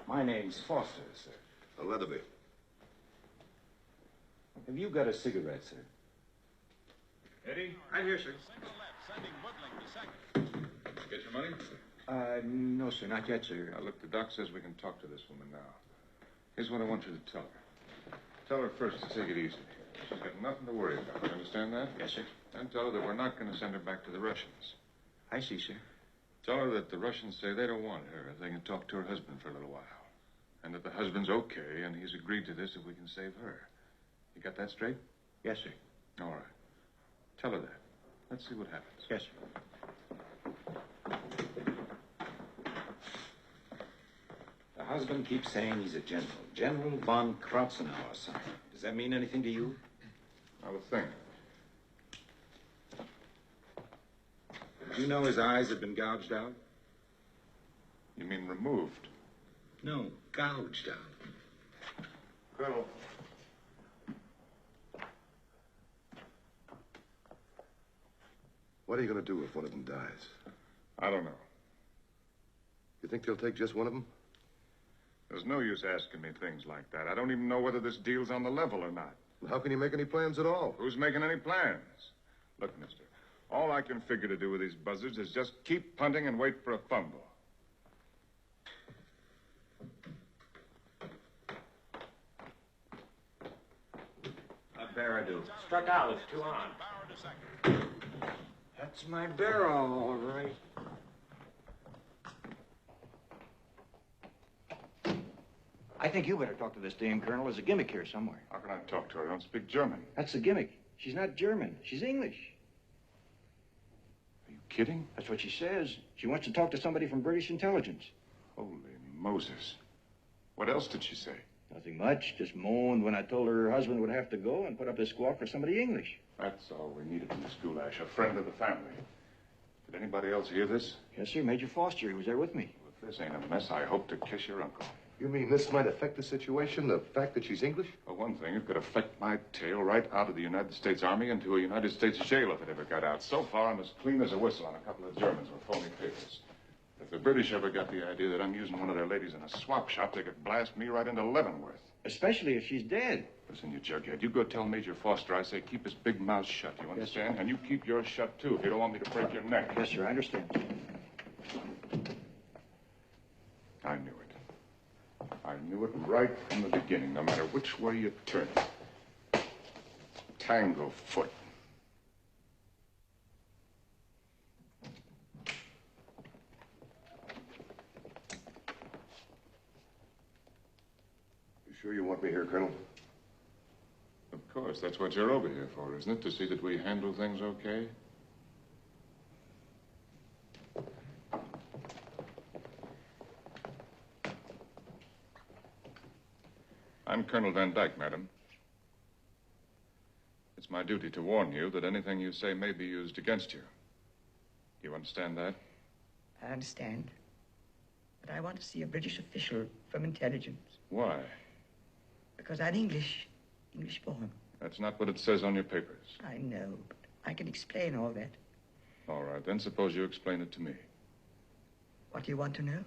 Speaker 20: My name's Foster, sir.
Speaker 6: Leatherby.
Speaker 20: Have you got a cigarette, sir?
Speaker 8: Eddie?
Speaker 18: I'm here, sir.
Speaker 16: Single left, sending Woodling to second.
Speaker 8: Get your money?
Speaker 18: No, sir, not yet, sir.
Speaker 8: Now, look, the doc says we can talk to this woman now. Here's what I want you to tell her. Tell her first to take it easy. She's got nothing to worry about. You understand that?
Speaker 18: Yes, sir.
Speaker 8: And tell her that we're not going to send her back to the Russians.
Speaker 18: I see, sir.
Speaker 8: Tell her that the Russians say they don't want her if they can talk to her husband for a little while. And that the husband's okay, and he's agreed to this if we can save her. You got that straight?
Speaker 18: Yes, sir.
Speaker 8: All right. Tell her that. Let's see what happens.
Speaker 18: Yes, sir.
Speaker 20: The husband keeps saying he's a general. General von Krauzenauer, son. Does that mean anything to you?
Speaker 8: Not a thing.
Speaker 20: Did you know his eyes had been gouged out?
Speaker 8: You mean removed?
Speaker 20: No, gouged out.
Speaker 6: Colonel. What are you going to do if one of them dies?
Speaker 8: I don't know.
Speaker 6: You think they'll take just one of them?
Speaker 8: There's no use asking me things like that. I don't even know whether this deal's on the level or not.
Speaker 6: Well, how can you make any plans at all?
Speaker 8: Who's making any plans? Look, mister, all I can figure to do with these buzzards is just keep punting and wait for a fumble.
Speaker 18: Bear I do.
Speaker 19: Struck out with 2 on.
Speaker 18: That's my barrel, all right. I think you better talk to this dame, Colonel. There's a gimmick here somewhere.
Speaker 8: How can I talk to her? I don't speak German.
Speaker 18: That's the gimmick. She's not German. She's English.
Speaker 8: Are you kidding?
Speaker 18: That's what she says. She wants to talk to somebody from British intelligence.
Speaker 8: Holy Moses. What else did she say?
Speaker 18: Nothing much. Just moaned when I told her her husband would have to go and put up this squawk for somebody English.
Speaker 8: That's all we needed in this goulash, a friend of the family. Did anybody else hear this?
Speaker 18: Yes, sir. Major Foster. He was there with me.
Speaker 8: Well, if this ain't a mess, I hope to kiss your uncle.
Speaker 6: You mean this might affect the situation, the fact that she's English?
Speaker 8: For one thing, it could affect my tail right out of the United States Army into a United States jail if it ever got out. So far, I'm as clean as a whistle on a couple of Germans with phony papers. If the British ever got the idea that I'm using one of their ladies in a swap shop, they could blast me right into Leavenworth.
Speaker 18: Especially if she's dead.
Speaker 8: Listen, you jughead, you go tell Major Foster I say keep his big mouth shut, you understand? And you keep yours shut, too, if you don't want me to break your neck.
Speaker 18: Yes, sir, I understand.
Speaker 8: I knew it. I knew it right from the beginning, no matter which way you turn it. Tanglefoot.
Speaker 6: You sure you want me here, Colonel?
Speaker 8: Of course, that's what you're over here for, isn't it? To see that we handle things okay? I'm Colonel Van Dyke, madam. It's my duty to warn you that anything you say may be used against you. You understand that?
Speaker 21: I understand. But I want to see a British official from intelligence.
Speaker 8: Why?
Speaker 21: Because I'm English born.
Speaker 8: That's not what it says on your papers.
Speaker 21: I know, but I can explain all that.
Speaker 8: All right, then suppose you explain it to me.
Speaker 21: What do you want to know?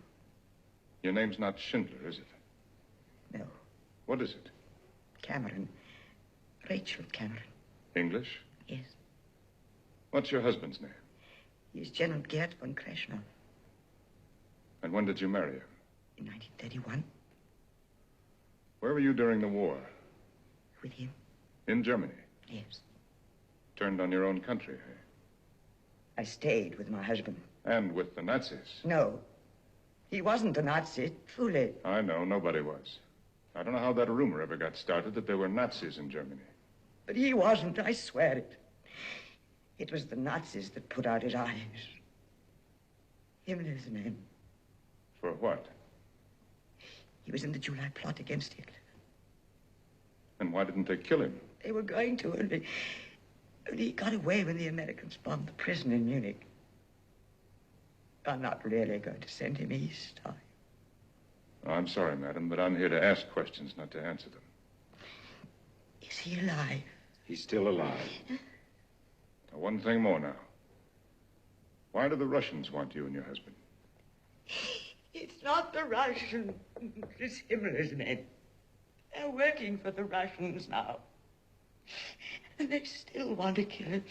Speaker 8: Your name's not Schindler, is it?
Speaker 21: No.
Speaker 8: What is it?
Speaker 21: Cameron. Rachel Cameron.
Speaker 8: English?
Speaker 21: Yes.
Speaker 8: What's your husband's name?
Speaker 21: He is General Gerd von Kreschnow.
Speaker 8: And when did you marry him?
Speaker 21: In 1931.
Speaker 8: Where were you during the war?
Speaker 21: With him.
Speaker 8: In Germany?
Speaker 21: Yes.
Speaker 8: Turned on your own country, eh?
Speaker 21: I stayed with my husband.
Speaker 8: And with the Nazis.
Speaker 21: No. He wasn't a Nazi, truly.
Speaker 8: I know, nobody was. I don't know how that rumor ever got started that there were Nazis in Germany.
Speaker 21: But he wasn't, I swear it. It was the Nazis that put out his eyes. Himmler's men.
Speaker 8: For what?
Speaker 21: He was in the July plot against Hitler.
Speaker 8: And why didn't they kill him?
Speaker 21: They were going to, only he got away when the Americans bombed the prison in Munich. I'm not really going to send him east, are you?
Speaker 8: Oh, I'm sorry, madam, but I'm here to ask questions, not to answer them.
Speaker 21: Is he alive?
Speaker 8: He's still alive. Now, one thing more now. Why do the Russians want you and your husband?
Speaker 21: It's not the Russians. It's Himmler's men. They're working for the Russians now. And they still want to kill us.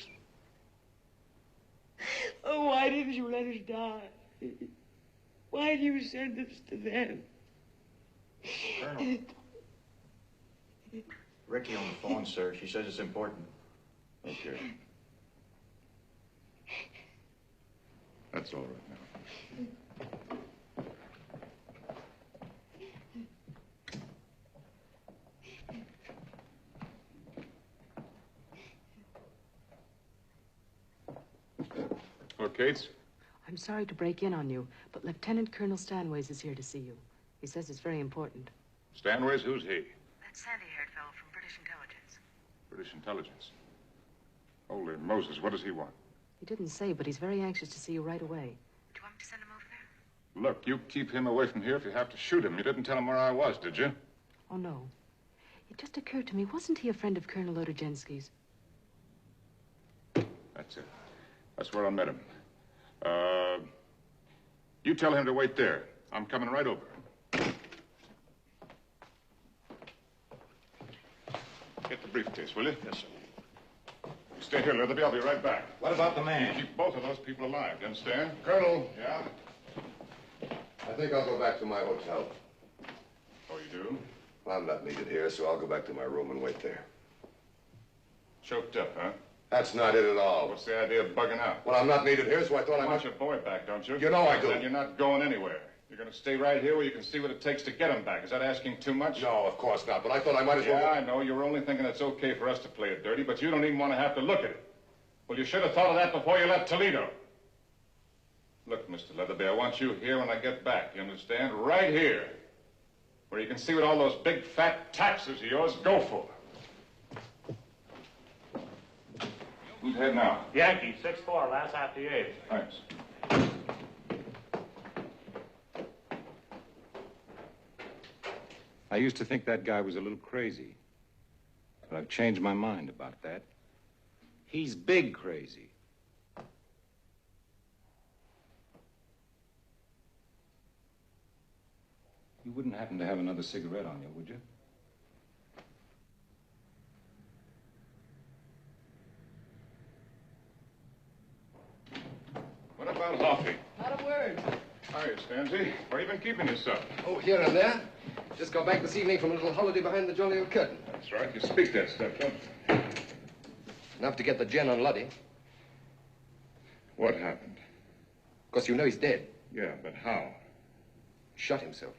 Speaker 21: Oh, why didn't you let us die? Why do you send us to them?
Speaker 18: Colonel. Ricky on the phone, sir. She says it's important.
Speaker 8: Okay. That's all right now. Oh, Cates?
Speaker 1: I'm sorry to break in on you, but Lieutenant Colonel Stanways is here to see you. He says it's very important.
Speaker 8: Stanways, who's he?
Speaker 1: That sandy-haired fellow from British intelligence.
Speaker 8: British intelligence. Holy Moses, what does he want?
Speaker 1: He didn't say, but he's very anxious to see you right away. Do you want me to send him over there?
Speaker 8: Look, you keep him away from here if you have to shoot him. You didn't tell him where I was, did you?
Speaker 1: Oh, no. It just occurred to me, wasn't he a friend of Colonel Odorjensky's?
Speaker 8: That's it. That's where I met him. You tell him to wait there. I'm coming right over. Get the briefcase, will you?
Speaker 18: Yes, sir.
Speaker 8: Stay here, Leatherby. I'll be right back.
Speaker 18: What about the man?
Speaker 8: Keep both of those people alive, you understand?
Speaker 6: Colonel.
Speaker 8: Yeah?
Speaker 6: I think I'll go back to my hotel.
Speaker 8: Oh, you do?
Speaker 6: Well, I'm not needed here, so I'll go back to my room and wait there.
Speaker 8: Choked up, huh?
Speaker 6: That's not it at all.
Speaker 8: What's the idea of bugging out?
Speaker 6: Well, I'm not needed here, so I thought I
Speaker 8: You want
Speaker 6: might...
Speaker 8: your boy back, don't you?
Speaker 6: You know I do.
Speaker 8: Then you're not going anywhere. You're going to stay right here where you can see what it takes to get him back. Is that asking too much?
Speaker 6: No, of course not, but I thought I might as well...
Speaker 8: Yeah, I know. You're only thinking it's okay for us to play it dirty, but you don't even want to have to look at it. Well, you should have thought of that before you left Toledo. Look, Mr. Leatherby, I want you here when I get back. You understand? Right here. Where you can see what all those big, fat taxes of yours go for. Who's ahead now?
Speaker 19: Yankee, 6-4, last half the eighth.
Speaker 8: Thanks.
Speaker 20: I used to think that guy was a little crazy. But I've changed my mind about that. He's big crazy. You wouldn't happen to have another cigarette on you, would you?
Speaker 8: What about Hoffy?
Speaker 22: Not a word.
Speaker 8: Hiya, Stanzy. Where you been keeping yourself?
Speaker 22: Oh, here and there. Just got back this evening from a little holiday behind the jolly old curtain.
Speaker 8: That's right. You speak that stuff, don't you?
Speaker 22: Enough to get the gin on Luddy.
Speaker 8: What happened?
Speaker 22: Of course, you know he's dead.
Speaker 8: Yeah, but how?
Speaker 22: Shot himself.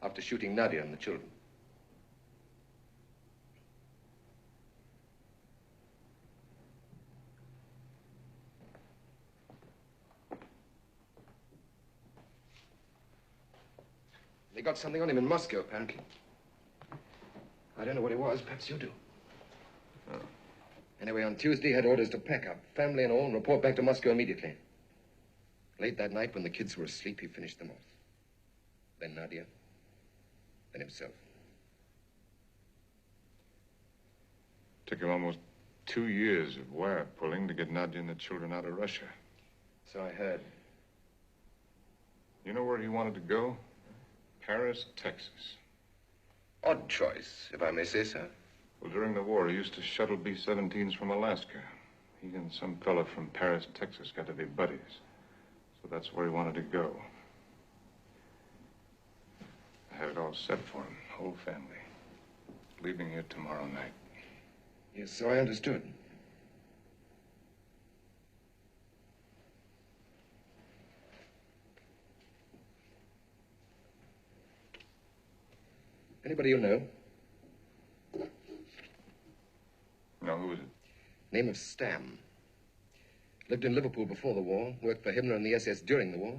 Speaker 22: After shooting Nadia and the children. They got something on him in Moscow, apparently. I don't know what it was. Perhaps you do. Oh. Anyway, on Tuesday, he had orders to pack up, family and all, and report back to Moscow immediately. Late that night, when the kids were asleep, he finished them off. Then Nadia. Then himself.
Speaker 8: Took him almost 2 years of wire pulling to get Nadia and the children out of Russia.
Speaker 22: So I heard.
Speaker 8: You know where he wanted to go? Paris, Texas.
Speaker 22: Odd choice, if I may say so.
Speaker 8: Well, during the war, he used to shuttle B-17s from Alaska. He and some fella from Paris, Texas got to be buddies. So that's where he wanted to go. I had it all set for him, whole family. Leaving here tomorrow night.
Speaker 22: Yes, so I understood. Anybody you know?
Speaker 8: No, who is it?
Speaker 22: Name of Stam. Lived in Liverpool before the war, worked for Himmler and the SS during the war,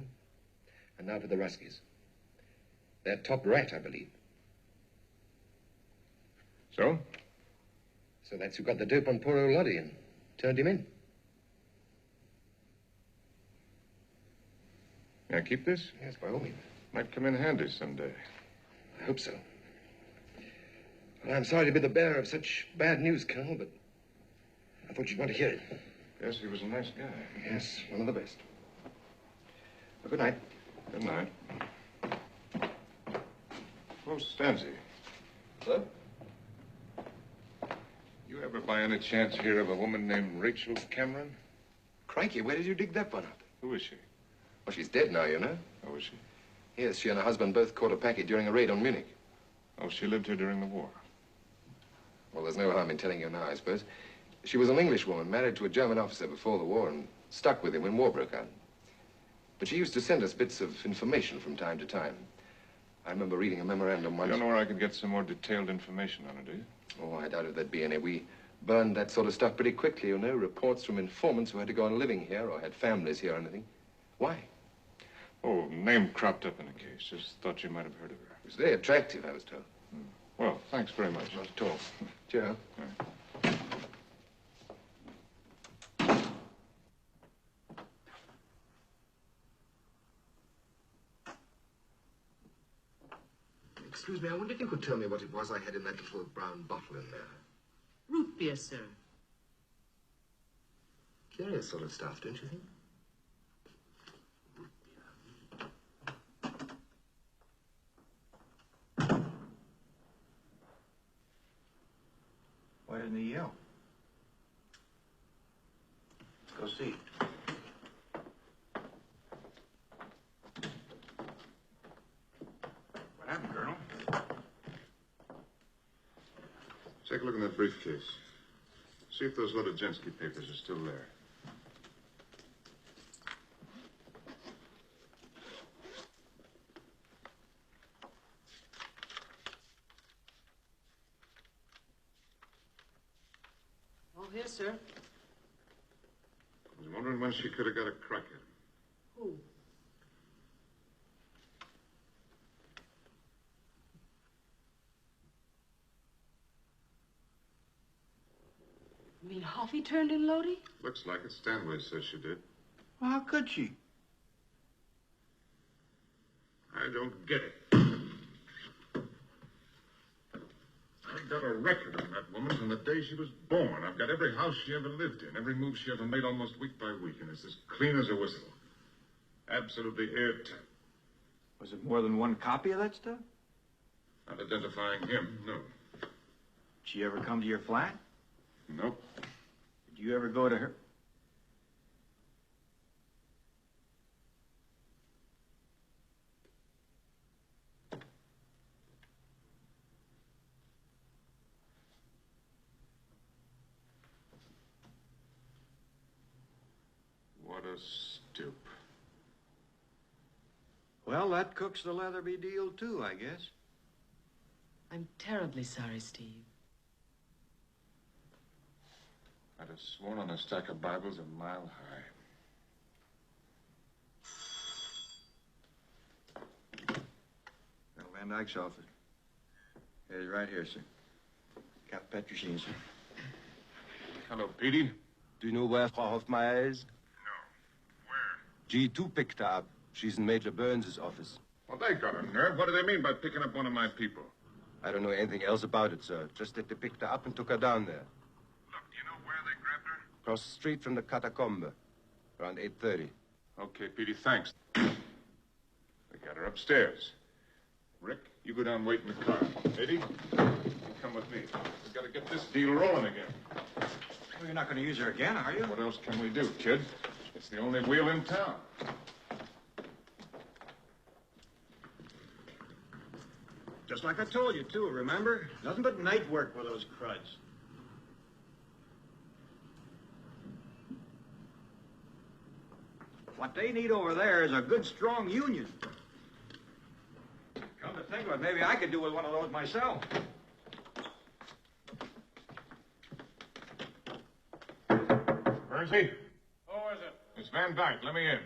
Speaker 22: and now for the Ruskies. They're top rat, I believe.
Speaker 8: So?
Speaker 22: So that's who got the dope on poor old Lottie and turned him in.
Speaker 8: May I keep this?
Speaker 22: Yes, by all means.
Speaker 8: Might come in handy someday.
Speaker 22: I hope so. Well, I'm sorry to be the bearer of such bad news, Colonel, but I thought you'd want to hear it.
Speaker 8: Yes, he was a nice guy.
Speaker 22: Yes, one of the best. Well, good night.
Speaker 8: Good night. Oh, Stancy.
Speaker 22: Hello?
Speaker 8: You ever by any chance hear of a woman named Rachel Cameron?
Speaker 22: Crikey, where did you dig that one up?
Speaker 8: Who is she?
Speaker 22: Well, she's dead now, you know.
Speaker 8: Oh, is she?
Speaker 22: Yes, she and her husband both caught a packet during a raid on Munich.
Speaker 8: Oh, she lived here during the war.
Speaker 22: Well, there's no harm in telling you now, I suppose. She was an Englishwoman, married to a German officer before the war and stuck with him when war broke out. But she used to send us bits of information from time to time. I remember reading a memorandum once.
Speaker 8: You don't know where I could get some more detailed information on her, do you?
Speaker 22: Oh, I doubt if there'd be any. We burned that sort of stuff pretty quickly, you know. Reports from informants who had to go on living here or had families here or anything. Why?
Speaker 8: Oh, name cropped up in a case. Just thought you might have heard of her.
Speaker 22: It was very attractive, I was told.
Speaker 8: Well, thanks very much.
Speaker 22: Not at all. Cheer. Excuse me, I wonder if you could tell me what it was I had in that little brown bottle in there.
Speaker 1: Root beer, sir.
Speaker 22: Curious sort of stuff, don't you think?
Speaker 4: Why didn't he yell? Let's go see. What happened, Colonel?
Speaker 8: Take a look in that briefcase. See if those Lodogensky papers are still there.
Speaker 1: Oh, here, sir.
Speaker 8: I was wondering when she could have got a crack at him.
Speaker 1: Who? You mean Hoffy turned in Lodi?
Speaker 8: Looks like it. Stanway says she did.
Speaker 4: Well, how could she?
Speaker 8: I don't get it. I've got a record on that woman from the day she was born. I've got every house she ever lived in, every move she ever made almost week by week, and it's as clean as a whistle. Absolutely airtight.
Speaker 18: Was it more than one copy of that stuff?
Speaker 8: Not identifying him, no.
Speaker 18: Did she ever come to your flat?
Speaker 8: Nope.
Speaker 18: Did you ever go to her?
Speaker 8: What a stoop.
Speaker 18: Well, that cooks the Leatherby deal, too, I guess.
Speaker 1: I'm terribly sorry, Steve.
Speaker 8: I'd have sworn on a stack of Bibles a mile high.
Speaker 18: Colonel Van Dyke's office. He's right here, sir. Cap Petrosine, sir.
Speaker 8: Hello, Petey.
Speaker 13: Do you know where Frau Hoffmeyer is?
Speaker 8: No. Where?
Speaker 13: G2 picked her up. She's in Major Burns' office.
Speaker 8: Well, they got a nerve. What do they mean by picking up one of my people?
Speaker 13: I don't know anything else about it, sir. Just that they picked her up and took her down there.
Speaker 8: Look, do you know where they grabbed her?
Speaker 13: Across the street from the catacomb. Around 8:30.
Speaker 8: Okay, Petey, thanks. They got her upstairs. Rick, you go down and wait in the car. Eddie, you come with me. We've got to get this deal rolling again.
Speaker 18: Well, you're not going to use her again, are you?
Speaker 8: What else can we do, kid? It's the only wheel in town.
Speaker 18: Just like I told you, too, remember? Nothing but night work with those cruds. What they need over there is a good, strong union.
Speaker 8: Come to
Speaker 4: think of it. Maybe I could do with one of those myself.
Speaker 8: Percy? Who is it? It's Van Dyke. Let me in.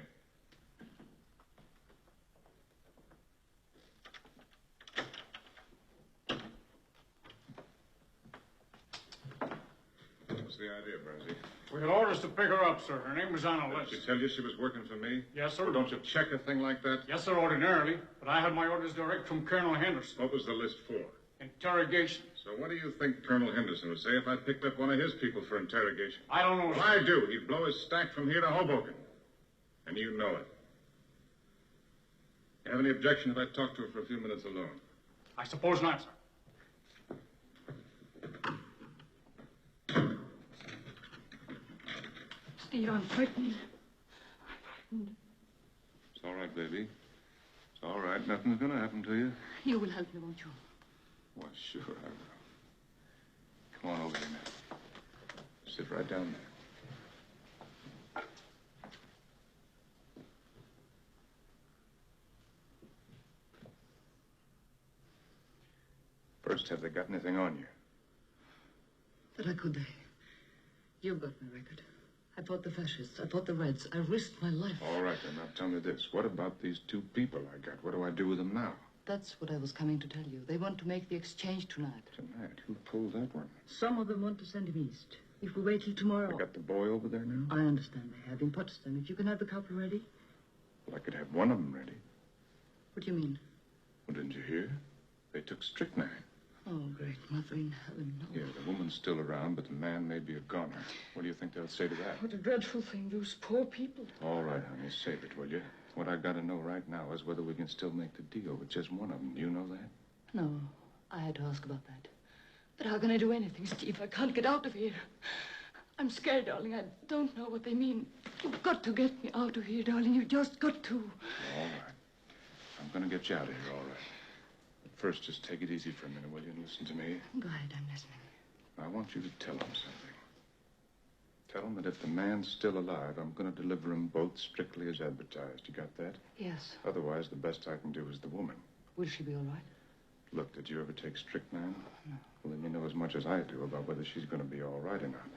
Speaker 8: What's the idea, Percy?
Speaker 5: We had orders to pick her up, sir. Her name was on a list.
Speaker 8: Did she tell you she was working for me?
Speaker 5: Yes, sir.
Speaker 8: Well, don't you check a thing like that?
Speaker 5: Yes, sir, ordinarily. But I had my orders direct from Colonel Henderson.
Speaker 8: What was the list for?
Speaker 5: Interrogation.
Speaker 8: So what do you think Colonel Henderson would say if I picked up one of his people for interrogation?
Speaker 5: I don't know.
Speaker 8: Well, I do. He'd blow his stack from here to Hoboken. And you know it. You have any objection if I talk to her for a few minutes alone?
Speaker 5: I suppose not, sir.
Speaker 21: Steve, I'm frightened.
Speaker 8: It's all right, baby. It's all right. Nothing's going to happen to you.
Speaker 21: You will help me, won't you?
Speaker 8: Why, sure I will. Come on over here now. Sit right down there. First, have they got anything on you?
Speaker 9: But how could they? You've got my record. I fought the fascists. I fought the Reds. I risked my life.
Speaker 8: All right, then. Now tell me this. What about these two people I got? What do I do with them now?
Speaker 9: That's what I was coming to tell you. They want to make the exchange tonight.
Speaker 8: Tonight? Who pulled that one?
Speaker 9: Some of them want to send him east. If we wait till tomorrow...
Speaker 8: They got the boy over there now?
Speaker 9: I understand they have in Potsdam. If you can have the couple ready.
Speaker 8: Well, I could have one of them ready.
Speaker 9: What do you mean?
Speaker 8: Well, didn't you hear? They took strychnine.
Speaker 9: Oh, great mother in heaven, no.
Speaker 8: Yeah, the woman's still around, but the man may be a goner. What do you think they'll say to that?
Speaker 9: What a dreadful thing, those poor people.
Speaker 8: All right, honey, save it, will you? What I got to know right now is whether we can still make the deal with just one of them. Do you know that?
Speaker 9: No, I had to ask about that. But how can I do anything, Steve? I can't get out of here. I'm scared, darling. I don't know what they mean. You've got to get me out of here, darling. You've just got to.
Speaker 8: All right. I'm going to get you out of here, all right. But first, just take it easy for a minute, will you, and listen to me?
Speaker 9: Go ahead, I'm listening.
Speaker 8: I want you to tell them something. Tell them that if the man's still alive, I'm going to deliver them both strictly as advertised. You got that?
Speaker 9: Yes.
Speaker 8: Otherwise, the best I can do is the woman.
Speaker 9: Will she be all right?
Speaker 8: Look, did you ever take strychnine?
Speaker 9: No.
Speaker 8: Well, then you know as much as I do about whether she's going to be all right or not.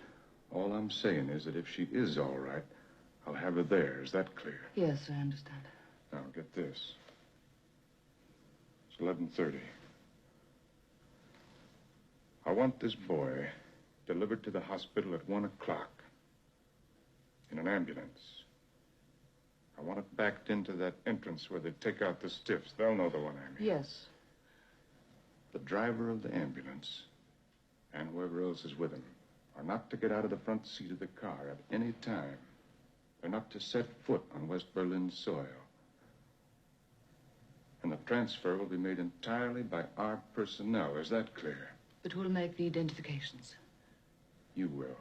Speaker 8: All I'm saying is that if she is all right, I'll have her there. Is that clear?
Speaker 9: Yes, I understand.
Speaker 8: Now, get this. It's 11:30. I want this boy delivered to the hospital at 1 o'clock in an ambulance. I want it backed into that entrance where they take out the stiffs. They'll know the one I mean.
Speaker 9: Yes.
Speaker 8: The driver of the ambulance and whoever else is with him are not to get out of the front seat of the car at any time. They're not to set foot on West Berlin soil. And the transfer will be made entirely by our personnel. Is that clear?
Speaker 9: But who'll make the identifications?
Speaker 8: You will.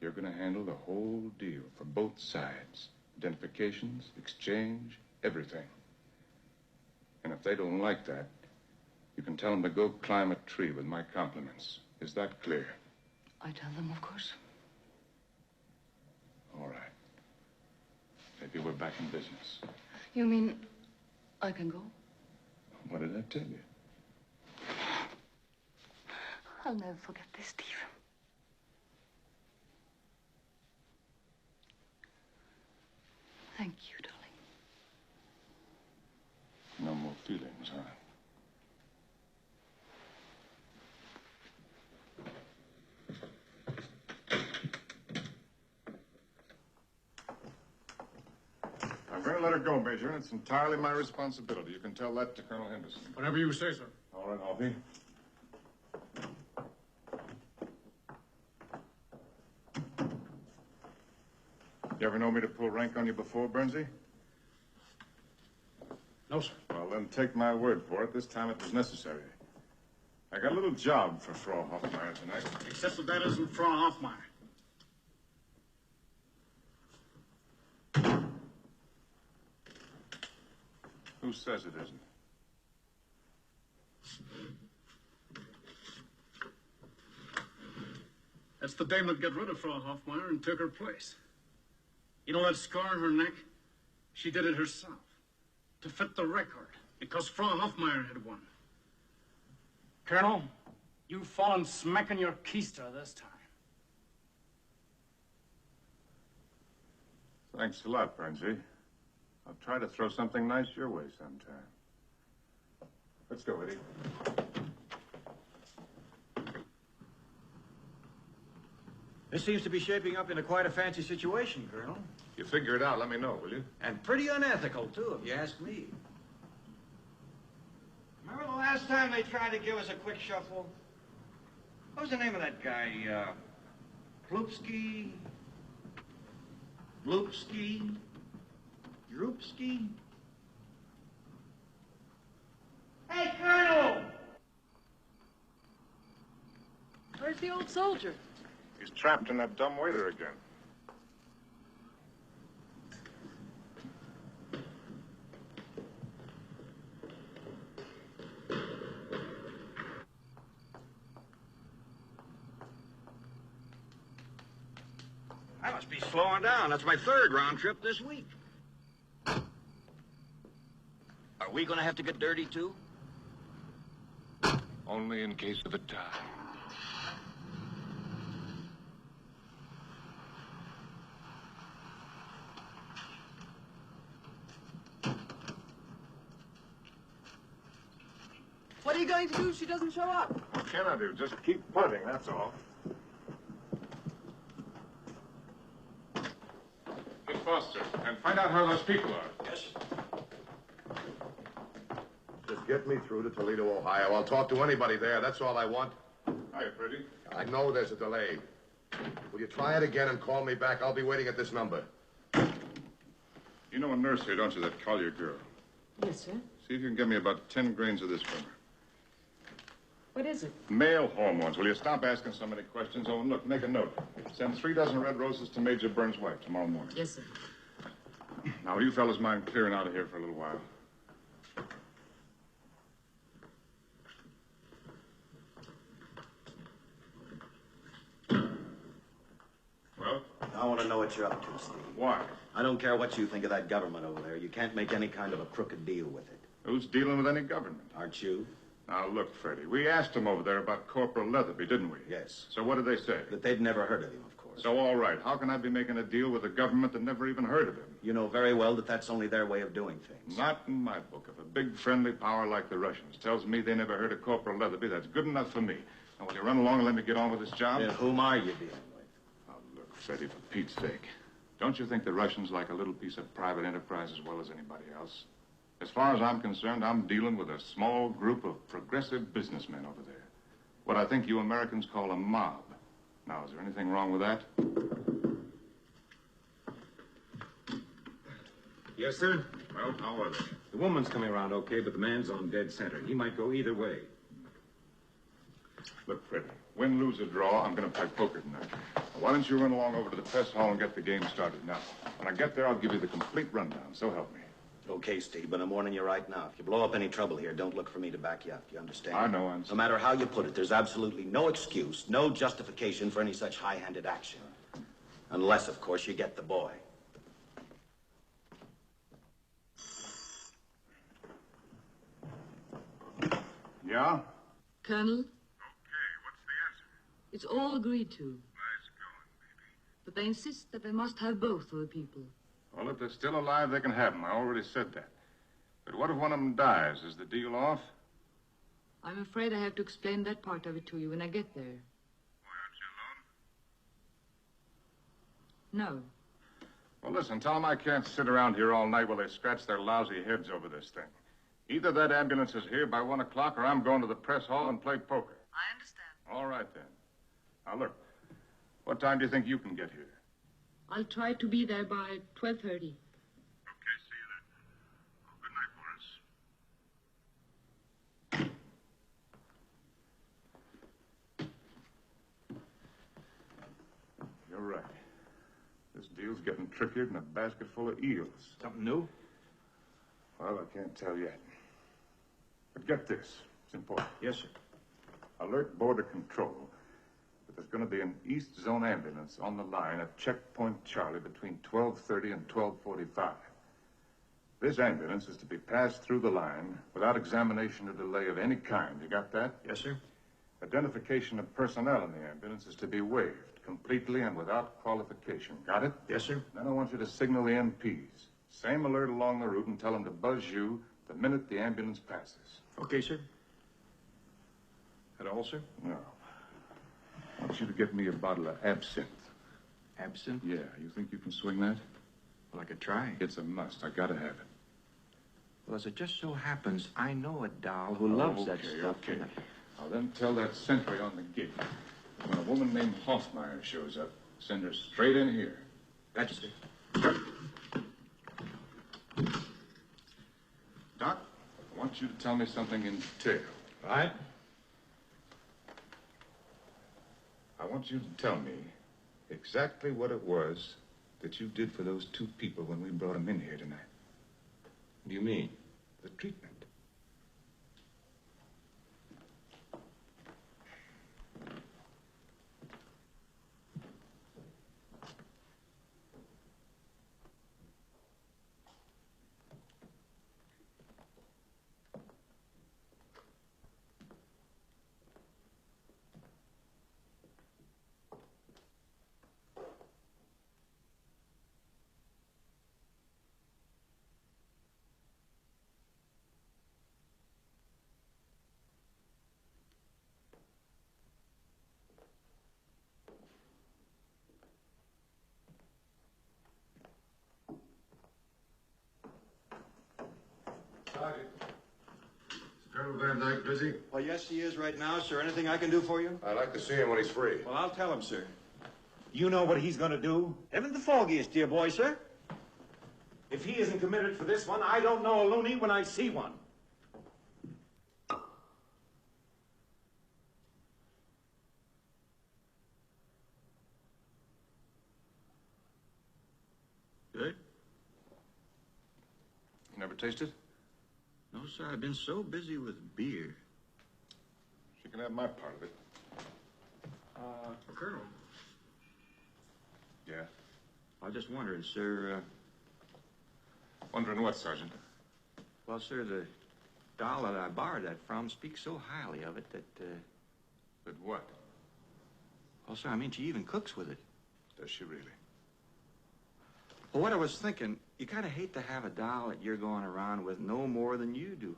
Speaker 8: You're going to handle the whole deal for both sides. Identifications, exchange, everything. And if they don't like that, you can tell them to go climb a tree with my compliments. Is that clear?
Speaker 9: I tell them, of course.
Speaker 8: All right. Maybe we're back in business.
Speaker 9: You mean I can go?
Speaker 8: What did I tell you?
Speaker 9: I'll never forget this, Steve. Thank you, darling.
Speaker 8: No more feelings, huh? I'm going to let her go, Major. It's entirely my responsibility. You can tell that to Colonel Henderson.
Speaker 5: Whatever you say, sir.
Speaker 8: All right, Albie. You ever know me to pull rank on you before, Bernsey?
Speaker 5: No, sir.
Speaker 8: Well, then take my word for it. This time it was necessary. I got a little job for Frau Hoffmeyer tonight.
Speaker 5: Except that that isn't Frau Hoffmeyer.
Speaker 8: Who says it isn't?
Speaker 5: That's the dame that got rid of Frau Hoffmeyer and took her place. You know that scar on her neck? She did it herself. To fit the record. Because Frau Hoffmeyer had won. Colonel, you've fallen smack on your keister this time.
Speaker 8: Thanks a lot, Bernsey. I'll try to throw something nice your way sometime. Let's go, Eddie.
Speaker 14: This seems to be shaping up into quite a fancy situation, Colonel.
Speaker 8: You figure it out, let me know, will you?
Speaker 14: And pretty unethical, too, if you ask me.
Speaker 4: Remember the last time they tried to give us a quick shuffle? What was the name of that guy? Klupski? Gloopski? Droopski? Hey, Colonel!
Speaker 9: Where's the old soldier?
Speaker 8: He's trapped in that dumb waiter again.
Speaker 14: I must be slowing down. That's my third round trip this week. Are we going to have to get dirty, too?
Speaker 8: Only in case of a tie.
Speaker 1: What are you going to do if she doesn't show up?
Speaker 8: What can I do? Just keep putting, that's all. Get Foster, and find out how those people are.
Speaker 14: Yes.
Speaker 6: Just get me through to Toledo, Ohio. I'll talk to anybody there. That's all I want.
Speaker 8: Hi, Freddie.
Speaker 6: I know there's a delay. Will you try it again and call me back? I'll be waiting at this number.
Speaker 8: You know a nurse here, don't you, that Collier girl?
Speaker 1: Yes, sir.
Speaker 8: See if you can get me about 10 grains of this from her.
Speaker 1: What is it?
Speaker 8: Male hormones. Will you stop asking so many questions? Oh, and look, make a note. Send 3 dozen red roses to Major Burns' wife tomorrow morning.
Speaker 1: Yes, sir.
Speaker 8: Now, will you fellas mind clearing out of here for a little while? Well?
Speaker 14: I want to know what you're up to, Steve.
Speaker 8: Why?
Speaker 14: I don't care what you think of that government over there. You can't make any kind of a crooked deal with it.
Speaker 8: Who's dealing with any government?
Speaker 14: Aren't you?
Speaker 8: Now, look, Freddie, we asked them over there about Corporal Leatherby, didn't we?
Speaker 14: Yes.
Speaker 8: So what did they say?
Speaker 14: That they'd never heard of him, of course.
Speaker 8: So, all right. How can I be making a deal with a government that never even heard of him?
Speaker 14: You know very well that that's only their way of doing things.
Speaker 8: Not in my book. If a big friendly power like the Russians tells me they never heard of Corporal Leatherby, that's good enough for me. Now, will you run along and let me get on with this job?
Speaker 14: Then whom are you dealing with?
Speaker 8: Oh, look, Freddie, for Pete's sake. Don't you think the Russians like a little piece of private enterprise as well as anybody else? As far as I'm concerned, I'm dealing with a small group of progressive businessmen over there. What I think you Americans call a mob. Now, is there anything wrong with that?
Speaker 20: Yes, sir?
Speaker 8: Well, how are they?
Speaker 20: The woman's coming around okay, but the man's on dead center. He might go either way.
Speaker 8: Look, Freddie, win, lose, or draw, I'm going to play poker tonight. Now, why don't you run along over to the press hall and get the game started now? When I get there, I'll give you the complete rundown, so help me.
Speaker 14: Okay, Steve, but I'm warning you right now. If you blow up any trouble here, don't look for me to back you up. You understand?
Speaker 8: I know,
Speaker 14: No matter how you put it, there's absolutely no excuse, no justification for any such high-handed action. Unless, of course, you get the boy.
Speaker 8: Yeah?
Speaker 9: Colonel,
Speaker 8: Okay, what's the answer?
Speaker 9: it's all agreed to.
Speaker 8: Nice going, baby.
Speaker 9: But they insist that they must have both of the people.
Speaker 8: Well, if they're still alive, they can have them. I already said that. But what if one of them dies? Is the deal off?
Speaker 9: I'm afraid I have to explain that part of it to you when I get there.
Speaker 8: Why, aren't you alone?
Speaker 9: No.
Speaker 8: Well, listen, tell them I can't sit around here all night while they scratch their lousy heads over this thing. Either that ambulance is here by 1 o'clock or I'm going to the press hall and play poker.
Speaker 9: I understand.
Speaker 8: All right, then. Now, look, what time do you think you can get here?
Speaker 9: I'll try to be there by 12:30.
Speaker 8: Okay, see you then. Oh, good night, Boris. You're right. This deal's getting trickier than a basket full of eels.
Speaker 14: Something new?
Speaker 8: Well, I can't tell yet. But get this. It's important.
Speaker 14: Yes, sir.
Speaker 8: Alert Border Control that there's going to be an East Zone ambulance on the line at Checkpoint Charlie between 12:30 and 12:45. This ambulance is to be passed through the line without examination or delay of any kind. You got that?
Speaker 14: Yes, sir.
Speaker 8: Identification of personnel in the ambulance is to be waived completely and without qualification. Got it?
Speaker 14: Yes, sir.
Speaker 8: Then I want you to signal the MPs. Same alert along the route and tell them to buzz you the minute the ambulance passes.
Speaker 14: Okay, sir. That all, sir?
Speaker 8: No. I want you to get me a bottle of absinthe.
Speaker 14: Absinthe?
Speaker 8: Yeah, you think you can swing that?
Speaker 14: Well, I could try.
Speaker 8: It's a must. I gotta have it.
Speaker 14: Well, as it just so happens, I know a doll who loves that stuff.
Speaker 8: Okay. I'll then tell that sentry on the gate. When a woman named Hoffmeyer shows up, send her straight in here.
Speaker 14: Gotcha, sir.
Speaker 8: Doc, I want you to tell me something in detail.
Speaker 14: All right.
Speaker 8: I want you to tell me exactly what it was that you did for those two people when we brought them in here tonight.
Speaker 14: What do you mean?
Speaker 8: The treatment.
Speaker 6: Sergeant. Is Colonel Van Dyke busy?
Speaker 4: Well, yes, he is right now, sir. Anything I can do for you?
Speaker 6: I'd like to see him when he's free.
Speaker 4: Well, I'll tell him, sir.
Speaker 14: You know what he's gonna do?
Speaker 4: Heaven the foggiest, dear boy, sir.
Speaker 14: If he isn't committed for this one, I don't know a loony when I see one.
Speaker 4: Good?
Speaker 8: You never tasted?
Speaker 4: No, sir. I've been so busy with beer.
Speaker 8: She can have my part of it.
Speaker 4: Colonel.
Speaker 8: Yeah?
Speaker 4: I was just wondering, sir,
Speaker 8: Wondering what, Sergeant?
Speaker 4: well, sir, the doll that I borrowed that from speaks so highly of it that,
Speaker 8: But what?
Speaker 4: well, sir, I mean, she even cooks with it.
Speaker 8: Does she really?
Speaker 4: Well, what I was thinking, you kind of hate to have a doll that you're going around with no more than you do.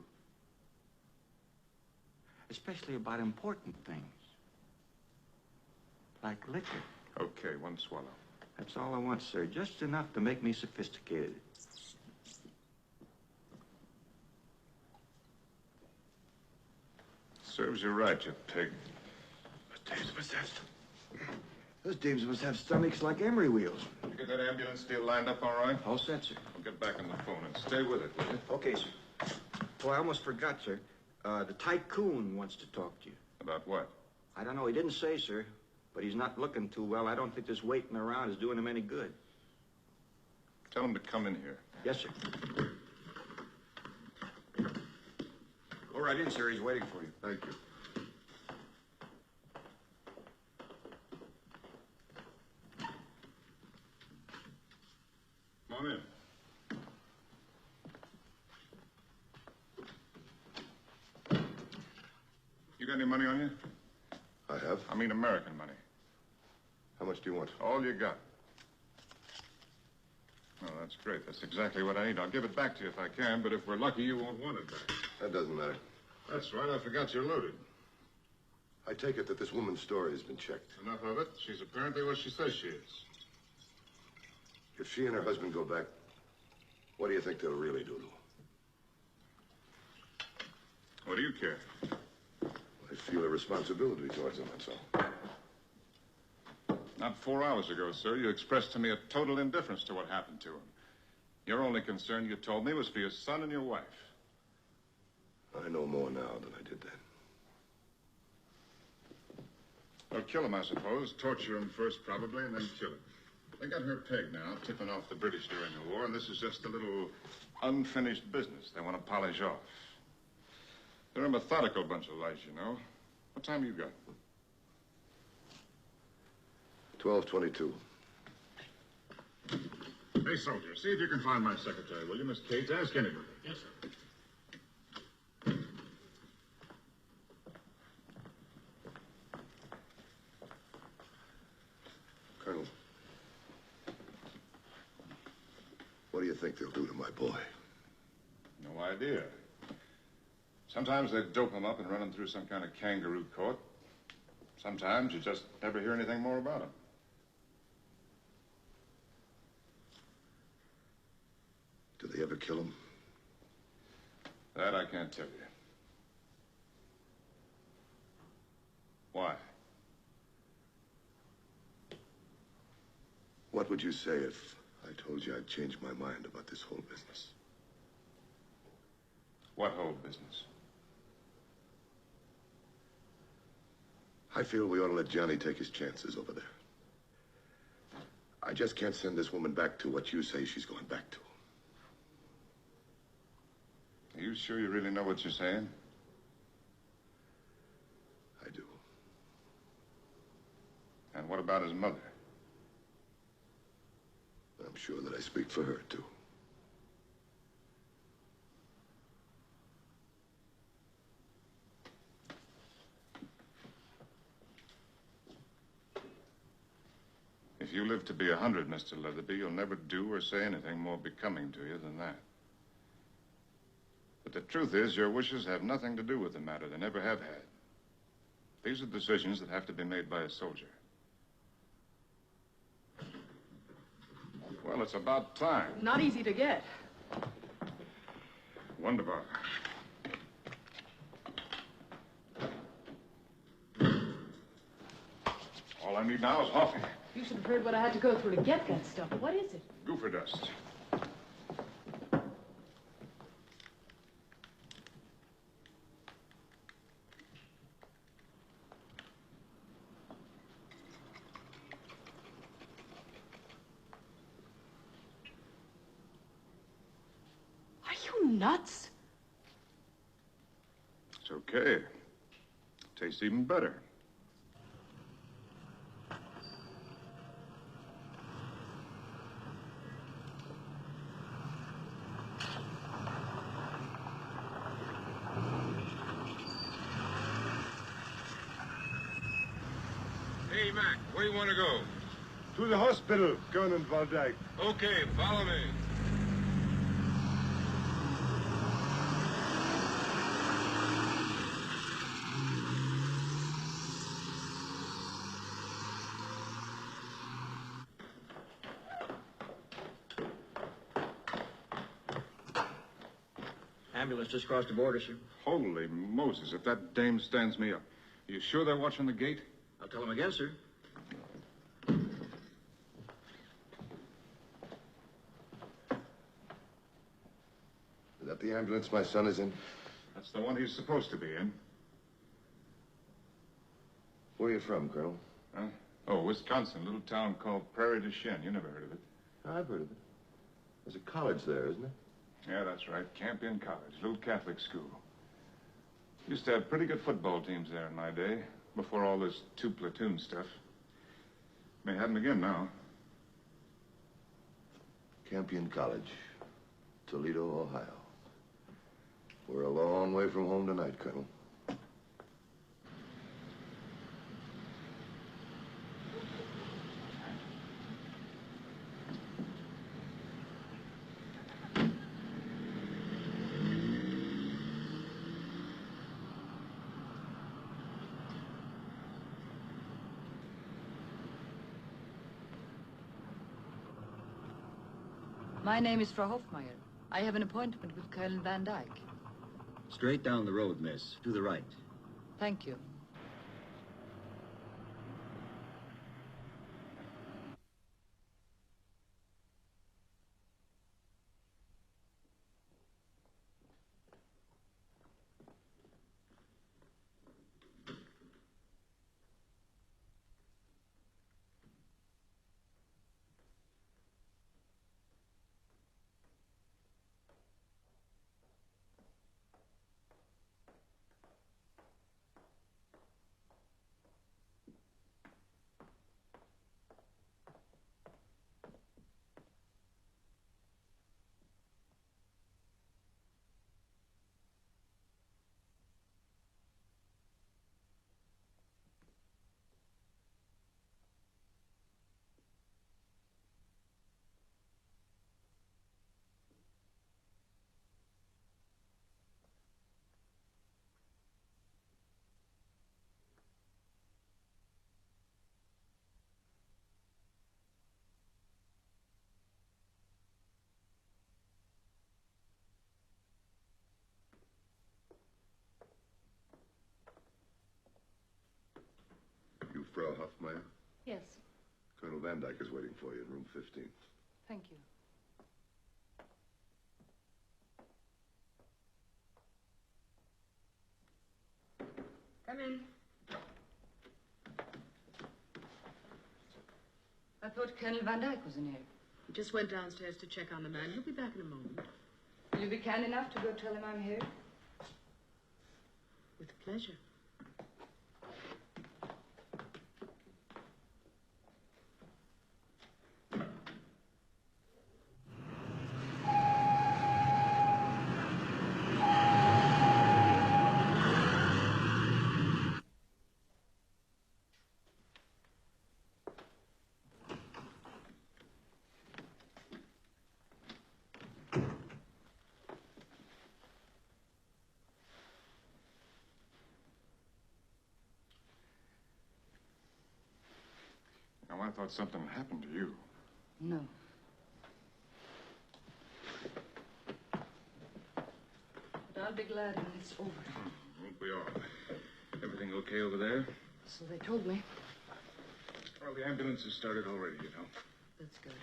Speaker 4: Especially about important things. Like liquor.
Speaker 8: Okay, one swallow.
Speaker 4: That's all I want, sir. Just enough to make me sophisticated.
Speaker 8: Serves you right, you pig.
Speaker 4: Those dames must have stomachs like emery wheels.
Speaker 8: You get that ambulance deal lined up all right?
Speaker 4: All set, sir.
Speaker 8: I'll get back on the phone and stay with it, will you?
Speaker 4: Okay, sir. Oh, I almost forgot, sir. The tycoon wants to talk to you.
Speaker 8: About what?
Speaker 4: I don't know. He didn't say, sir. But he's not looking too well. I don't think this waiting around is doing him any good.
Speaker 8: Tell him to come in here.
Speaker 4: Yes, sir.
Speaker 6: Go right in, sir. He's waiting for you.
Speaker 8: Thank you. Come on in. You got any money on you?
Speaker 6: I have.
Speaker 8: I mean American money.
Speaker 6: How much do you want?
Speaker 8: All you got. Oh, that's great. That's exactly what I need. I'll give it back to you if I can, but if we're lucky, you won't want it back.
Speaker 6: That doesn't matter.
Speaker 8: That's right. I forgot you're loaded.
Speaker 6: I take it that this woman's story has been checked.
Speaker 8: Enough of it. She's apparently what she says she is.
Speaker 6: If she and her husband go back, what do you think they'll really do to her?
Speaker 8: What do you care?
Speaker 6: I feel a responsibility towards them, that's all.
Speaker 8: Not 4 hours ago, sir, you expressed to me a total indifference to what happened to him. Your only concern, you told me, was for your son and your wife.
Speaker 6: I know more now than I did then.
Speaker 8: Well, kill him, I suppose. Torture him first, probably, and then kill him. They got her pegged now, tipping off the British during the war, and this is just a little unfinished business they want to polish off. They're a methodical bunch of lies, you know. What time you got?
Speaker 6: 12:22.
Speaker 8: Hey, soldier, see if you can find my secretary, will you, Miss Cates? Ask anybody.
Speaker 5: Yes, sir.
Speaker 6: Colonel, what do you think they'll do to my boy?
Speaker 8: No idea. Sometimes they dope him up and run him through some kind of kangaroo court. Sometimes you just never hear anything more about him.
Speaker 6: Do they ever kill him?
Speaker 8: That I can't tell you. Why?
Speaker 6: What would you say if I told you I'd changed my mind about this whole business?
Speaker 8: What whole business?
Speaker 6: I feel we ought to let Johnny take his chances over there. I just can't send this woman back to what you say she's going back to.
Speaker 8: Are you sure you really know what you're saying?
Speaker 6: I do.
Speaker 8: And what about his mother?
Speaker 6: I'm sure that I speak for her, too.
Speaker 8: If you live to be 100, Mr. Leatherby, you'll never do or say anything more becoming to you than that. But the truth is, your wishes have nothing to do with the matter. They never have had. These are decisions that have to be made by a soldier. Well, it's about time.
Speaker 1: Not easy to get.
Speaker 8: Wonderful. All I need now is coffee.
Speaker 1: You should have heard what I had to go through to get that stuff. What is it?
Speaker 8: Goofer dust.
Speaker 1: Are you nuts?
Speaker 8: It's okay. Tastes even better.
Speaker 7: Hey, Mac, where you want to go?
Speaker 6: To the hospital, Colonel Van Dyke.
Speaker 7: Okay, follow me.
Speaker 11: Ambulance just crossed the border, sir.
Speaker 8: Holy Moses, if that dame stands me up. Are you sure they're watching the gate?
Speaker 11: I'll tell them again, sir.
Speaker 6: Is that the ambulance my son is in?
Speaker 8: That's the one he's supposed to be in.
Speaker 6: Where are you from, Colonel?
Speaker 8: Huh? Oh, Wisconsin, a little town called Prairie du Chien. You never heard of it.
Speaker 6: I've heard of it. There's a college there, isn't there?
Speaker 8: Yeah, that's right. Campion College, little Catholic school. Used to have pretty good football teams there in my day, before all this two-platoon stuff. May have them again now.
Speaker 6: Campion College, Toledo, Ohio. We're a long way from home tonight, Colonel.
Speaker 9: My name is Frau Hofmeyer. I have an appointment with Colonel Van Dyke.
Speaker 11: Straight down the road, miss. To the right.
Speaker 9: Thank you.
Speaker 6: Maya,
Speaker 9: Yes,
Speaker 6: Colonel Van Dyke is waiting for you in room 15.
Speaker 9: thank you. Come in. I thought Colonel Van Dyke was in here.
Speaker 1: He just went downstairs to check on the man. He'll be back in a moment.
Speaker 9: Will you be kind enough to go tell him I'm here?
Speaker 1: With pleasure.
Speaker 8: Now, I thought something happened to you.
Speaker 9: No. But I'll be glad when it's over.
Speaker 8: Won't we all? Everything okay over there?
Speaker 9: So they told me.
Speaker 8: Well, the ambulance has started already, you know.
Speaker 9: That's good.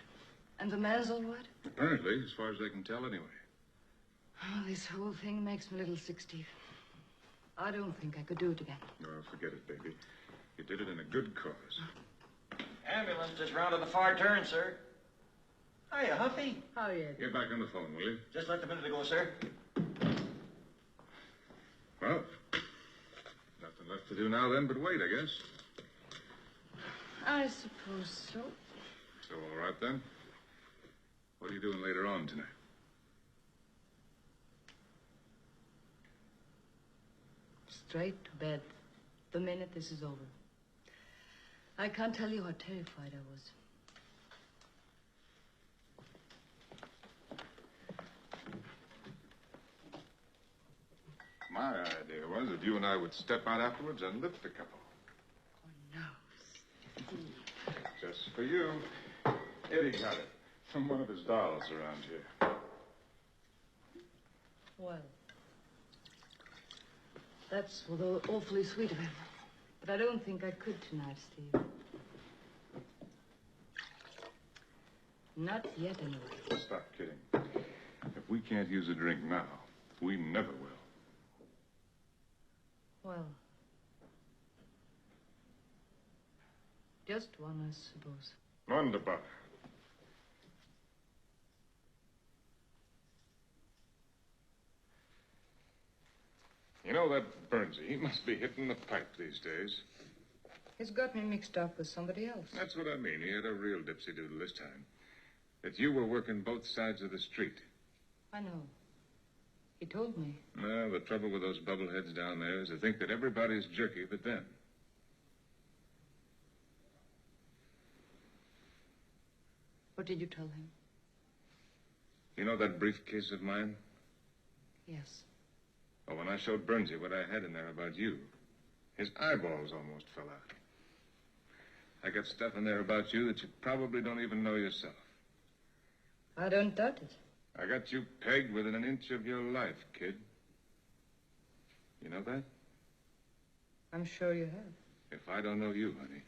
Speaker 9: And the man's all right?
Speaker 8: Apparently, as far as they can tell anyway.
Speaker 9: Oh, this whole thing makes me a little sick, Steve. I don't think I could do it again.
Speaker 8: Oh, forget it, baby. You did it in a good cause.
Speaker 10: Ambulance just rounded the far turn, sir. Hiya, Huffy.
Speaker 1: How are you?
Speaker 8: Get back on the phone, will you?
Speaker 10: Just left a minute ago, sir.
Speaker 8: Well, nothing left to do now then but wait, I guess.
Speaker 9: I suppose so.
Speaker 8: So, all right then. What are you doing later on tonight?
Speaker 9: Straight to bed the minute this is over. I can't tell you how terrified I was.
Speaker 8: My idea was that you and I would step out afterwards and lift a couple.
Speaker 9: Oh, no.
Speaker 8: Just for you. Eddie got it from one of his dolls around here.
Speaker 9: Well, that's awfully sweet of him. But I don't think I could tonight, Steve. Not yet, anyway.
Speaker 8: Stop kidding. If we can't use a drink now, we never will.
Speaker 9: Well, just one, I suppose.
Speaker 8: Wonderful. You know that Bernsey, he must be hitting the pipe these days.
Speaker 9: He's got me mixed up with somebody else.
Speaker 8: That's what I mean. He had a real dipsy-doodle this time. That you were working both sides of the street.
Speaker 9: I know. He told me.
Speaker 8: Well, the trouble with those bubbleheads down there is to think that everybody's jerky but them.
Speaker 9: What did you tell him?
Speaker 8: You know that briefcase of mine?
Speaker 9: Yes.
Speaker 8: Well, when I showed Bernsey what I had in there about you, his eyeballs almost fell out. I got stuff in there about you that you probably don't even know yourself.
Speaker 9: I don't doubt it.
Speaker 8: I got you pegged within an inch of your life, kid. You know that?
Speaker 9: I'm sure you have.
Speaker 8: If I don't know you, honey,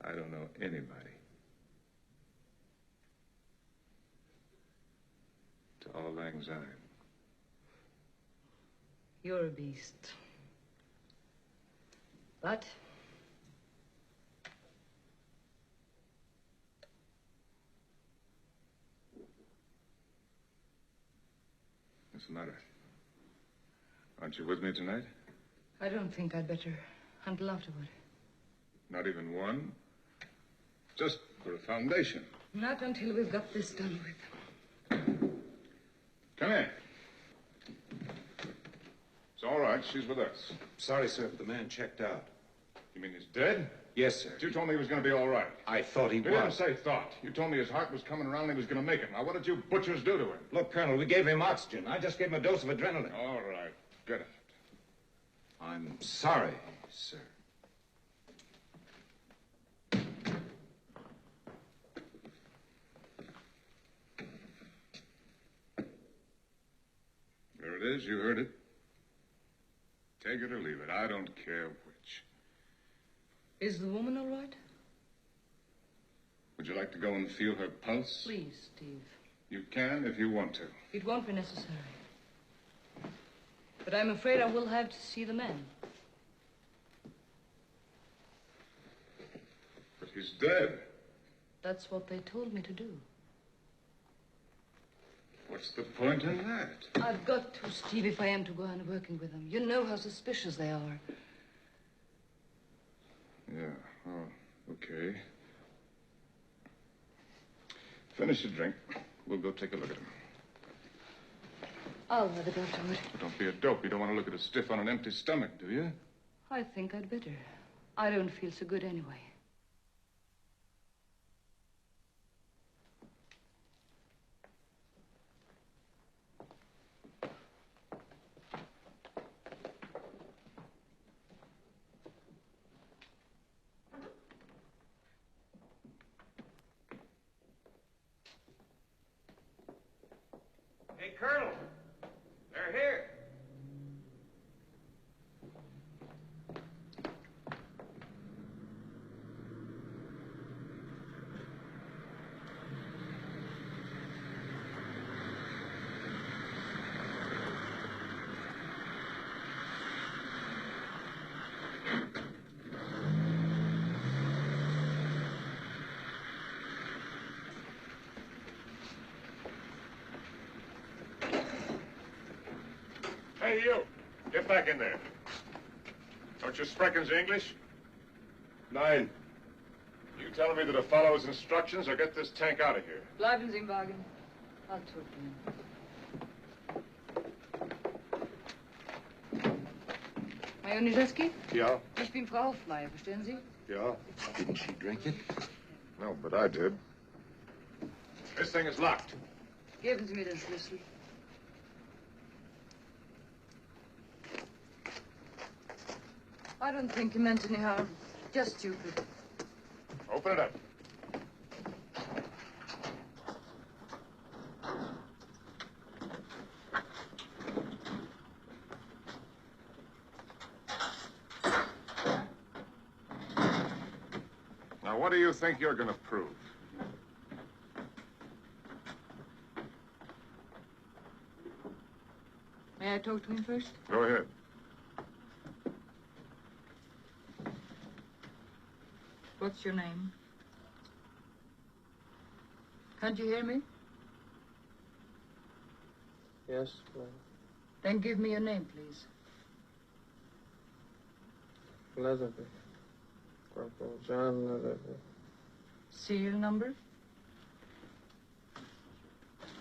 Speaker 8: I don't know anybody. To all lang syne.
Speaker 9: You're a beast. But
Speaker 8: what's the matter? Aren't you with me tonight?
Speaker 9: I don't think I'd better until afterward.
Speaker 8: Not even one? Just for a foundation.
Speaker 9: Not until we've got this done with.
Speaker 8: Come in. It's all right. She's with us.
Speaker 20: Sorry, sir, but the man checked out.
Speaker 8: You mean he's dead?
Speaker 20: Yes, sir.
Speaker 8: But you told me he was going to be all right.
Speaker 20: I thought he
Speaker 8: You
Speaker 20: was.
Speaker 8: didn't say thought. You told me his heart was coming around and he was going to make it. Now, what did you butchers do to him?
Speaker 20: Look, Colonel, we gave him oxygen. I just gave him a dose of adrenaline.
Speaker 8: All right. Get it.
Speaker 20: I'm sorry, sir.
Speaker 8: There it is. You heard it. Take it or leave it. I don't care which.
Speaker 9: Is the woman all right?
Speaker 8: Would you like to go and feel her pulse?
Speaker 9: Please, Steve.
Speaker 8: You can if you want to.
Speaker 9: It won't be necessary. But I'm afraid I will have to see the man.
Speaker 8: But he's dead.
Speaker 9: That's what they told me to do.
Speaker 8: What's the point in that?
Speaker 9: I've got to, Steve, if I am to go on working with them. You know how suspicious they are.
Speaker 8: Yeah, oh, okay. Finish your drink. We'll go take a look at him.
Speaker 9: I'll have a go to it.
Speaker 8: But don't be a dope. You don't want to look at a stiff on an empty stomach, do you?
Speaker 9: I think I'd better. I don't feel so good anyway.
Speaker 4: Hey, Colonel. They're here.
Speaker 8: Hey, you. Get back in there. Don't you sprechen English?
Speaker 22: 9.
Speaker 8: You telling me to follow his instructions or get this tank out of here?
Speaker 9: Bleiben Sie im Wagen. I'll talk to him. Major Nijeski?
Speaker 8: Yeah?
Speaker 9: Ich bin Frau Hofmeier, verstehen Sie?
Speaker 8: Yeah?
Speaker 22: Didn't she drink it?
Speaker 8: No, but I did. This thing is locked.
Speaker 9: Geben Sie mir den Schlüssel. I don't think he meant any harm. Just stupid.
Speaker 8: Open it up. Now, what do you think you're going to prove?
Speaker 9: May I talk to him first?
Speaker 8: Go ahead.
Speaker 9: What's your name? Can't you hear me?
Speaker 13: Yes, ma'am.
Speaker 9: Then give me your name, please.
Speaker 13: Leatherby. Corporal John Leatherby.
Speaker 9: Serial number?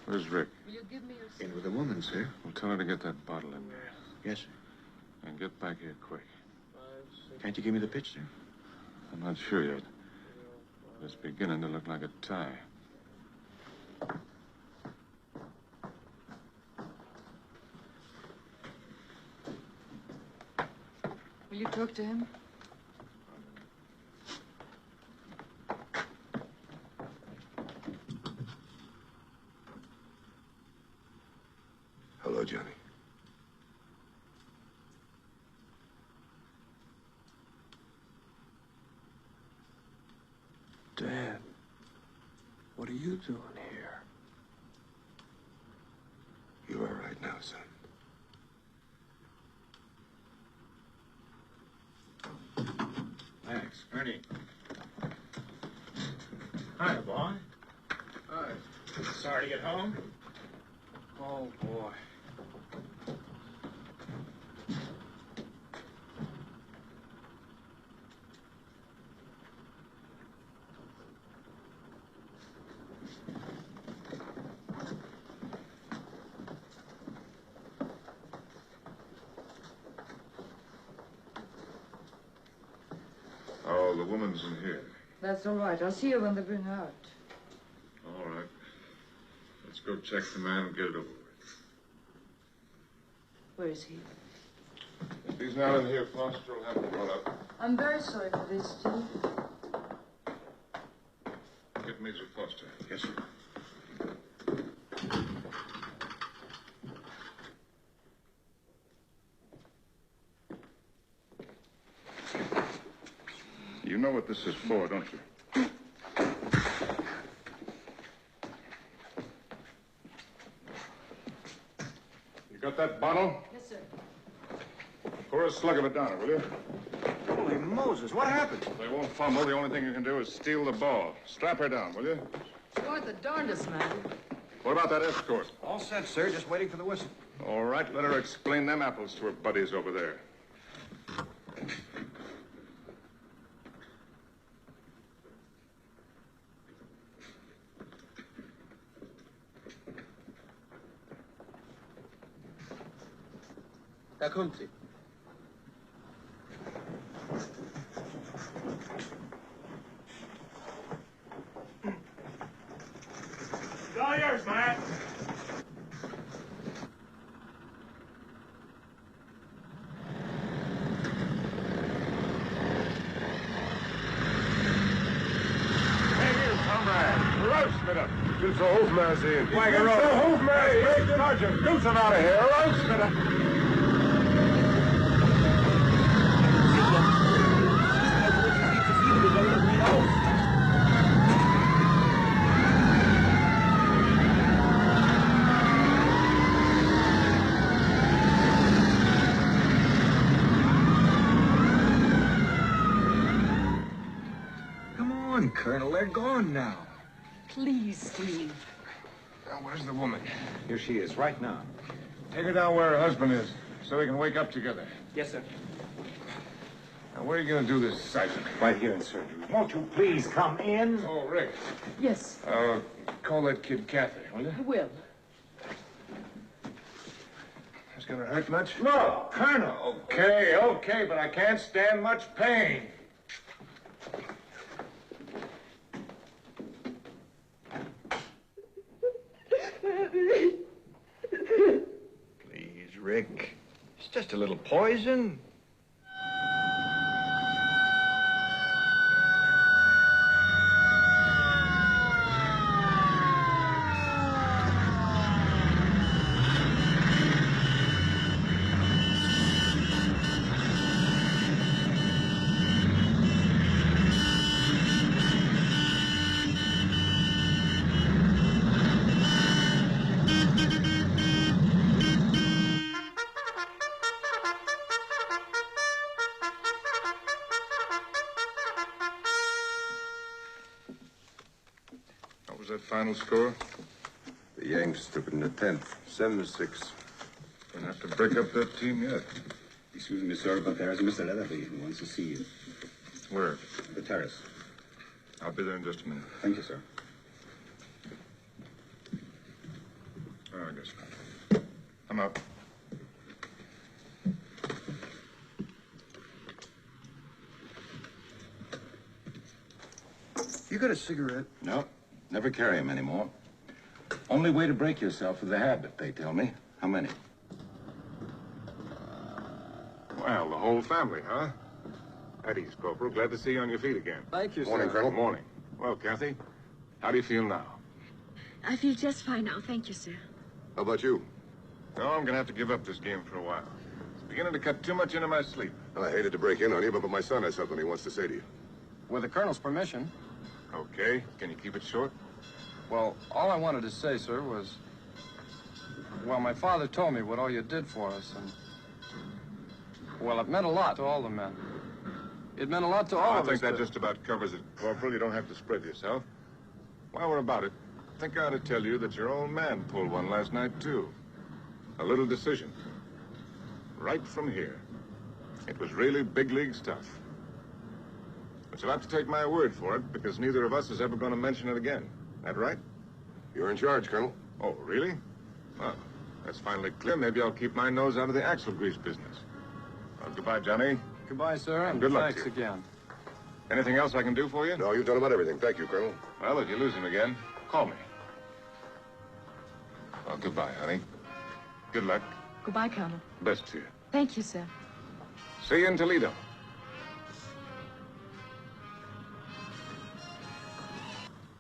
Speaker 8: Where's Rick?
Speaker 9: Will you give me your...
Speaker 22: In with a woman, sir.
Speaker 8: Well, tell her to get that bottle in there.
Speaker 22: Yes, sir.
Speaker 8: And get back here quick.
Speaker 22: Can't you give me the pitch, sir?
Speaker 8: I'm not sure yet. But it's beginning to look like a tie.
Speaker 9: Will you talk to him?
Speaker 6: Hello, Johnny.
Speaker 13: Dad, what are you doing here?
Speaker 6: You all right now, son?
Speaker 20: Max, Ernie. Hi, boy.
Speaker 13: Hi.
Speaker 20: Sorry to get home.
Speaker 13: Oh, boy.
Speaker 8: Oh, the woman's in here.
Speaker 9: That's all right. I'll see you when they bring her out.
Speaker 8: All right. Let's go check the man and get it over with.
Speaker 9: Where is he?
Speaker 8: If he's not in here, Foster will have him brought up.
Speaker 9: I'm very sorry for this, Steve.
Speaker 8: Get Major Foster.
Speaker 22: Yes, sir.
Speaker 8: you know what this is for, don't you? You got that bottle?
Speaker 1: Yes, sir.
Speaker 8: Pour a slug of it down, will you?
Speaker 18: Holy Moses, what happened?
Speaker 8: They won't fumble. The only thing you can do is steal the ball. Strap her down, will you?
Speaker 1: You're the darndest man.
Speaker 8: What about that escort?
Speaker 18: All set, sir. Just waiting for the whistle.
Speaker 8: All right, let her explain them apples to her buddies over there.
Speaker 13: Da kommt sie.
Speaker 19: It's all yours, Matt.
Speaker 8: Roostmiddag. Doe zo hoofdmaat in.
Speaker 19: Wagen road.
Speaker 8: Doe zo hoofdmaat in. Sergeant, doe some out of here. Roostmiddag.
Speaker 18: Come on, Colonel. They're gone now.
Speaker 1: Please, Steve.
Speaker 8: Now, where's the woman?
Speaker 20: Here she is, right now.
Speaker 8: Take her down where her husband is, so they can wake up together.
Speaker 19: Yes, sir.
Speaker 8: Now, where are you going to do this, Sergeant?
Speaker 20: Right here in surgery. Won't you please come in?
Speaker 8: Oh, Rick.
Speaker 1: Yes,
Speaker 8: Call that kid Kathy, will you?
Speaker 1: I will.
Speaker 8: It's going to hurt much?
Speaker 20: No, Colonel.
Speaker 8: Okay, but I can't stand much pain.
Speaker 18: Please, Rick. It's just a little poison.
Speaker 8: What was that final score?
Speaker 13: The Yanks took it in the 10th, 7-6.
Speaker 8: Gonna have to break up that team yet.
Speaker 14: Excuse me, sir, but there's Mr. Leatherby who wants to see you.
Speaker 8: Where?
Speaker 14: The terrace.
Speaker 8: I'll be there in just a minute.
Speaker 14: Thank you, sir.
Speaker 8: Oh, I guess not. I'm out.
Speaker 18: You got a cigarette?
Speaker 20: No, never carry them anymore. Only way to break yourself is the habit, they tell me. How many?
Speaker 8: Well, the whole family, huh? At ease, Corporal. Glad to see you on your feet again.
Speaker 13: Thank you, sir.
Speaker 6: Morning, Colonel.
Speaker 8: Morning. Well, Kathy, how do you feel now?
Speaker 17: I feel just fine now, thank you, sir.
Speaker 6: How about you?
Speaker 8: No, I'm gonna have to give up this game for a while. It's beginning to cut too much into my sleep.
Speaker 6: I hated to break in on you, but my son has something he wants to say to you.
Speaker 13: With the Colonel's permission.
Speaker 8: Okay, can you keep it short?
Speaker 13: Well, all I wanted to say, sir, was... Well, my father told me what all you did for us, and... Well, it meant a lot to all the men. It meant a lot to all
Speaker 8: I
Speaker 13: of us.
Speaker 8: think that just about covers it, Corporal. You don't have to spread yourself. While we're about it, I think I ought to tell you that your old man pulled one last night, too. A little decision. Right from here. It was really big league stuff. But you'll have to take my word for it, because neither of us is ever going to mention it again. That right?
Speaker 6: You're in charge, Colonel.
Speaker 8: Oh, really? Well, that's finally clear. Maybe I'll keep my nose out of the axle grease business. Well, goodbye, Johnny.
Speaker 13: Goodbye, sir, and
Speaker 8: good luck
Speaker 13: thanks
Speaker 8: to you.
Speaker 13: again.
Speaker 8: Anything else I can do for you?
Speaker 6: No, you've done about everything. Thank you, Colonel.
Speaker 8: Well, if you lose him again, call me. Well, goodbye, honey. Good luck.
Speaker 1: Goodbye, Colonel.
Speaker 8: Best to you.
Speaker 1: Thank you, sir.
Speaker 8: See you in Toledo.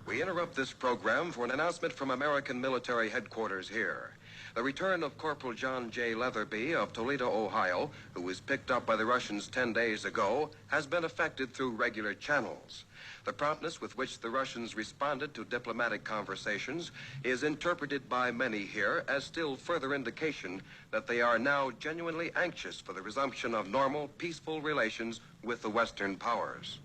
Speaker 3: We interrupt this program for an announcement from American military headquarters here. The return of Corporal John J. Leatherby of Toledo, Ohio, who was picked up by the Russians 10 days ago, has been effected through regular channels. The promptness with which the Russians responded to diplomatic conversations is interpreted by many here as still further indication that they are now genuinely anxious for the resumption of normal, peaceful relations with the Western powers.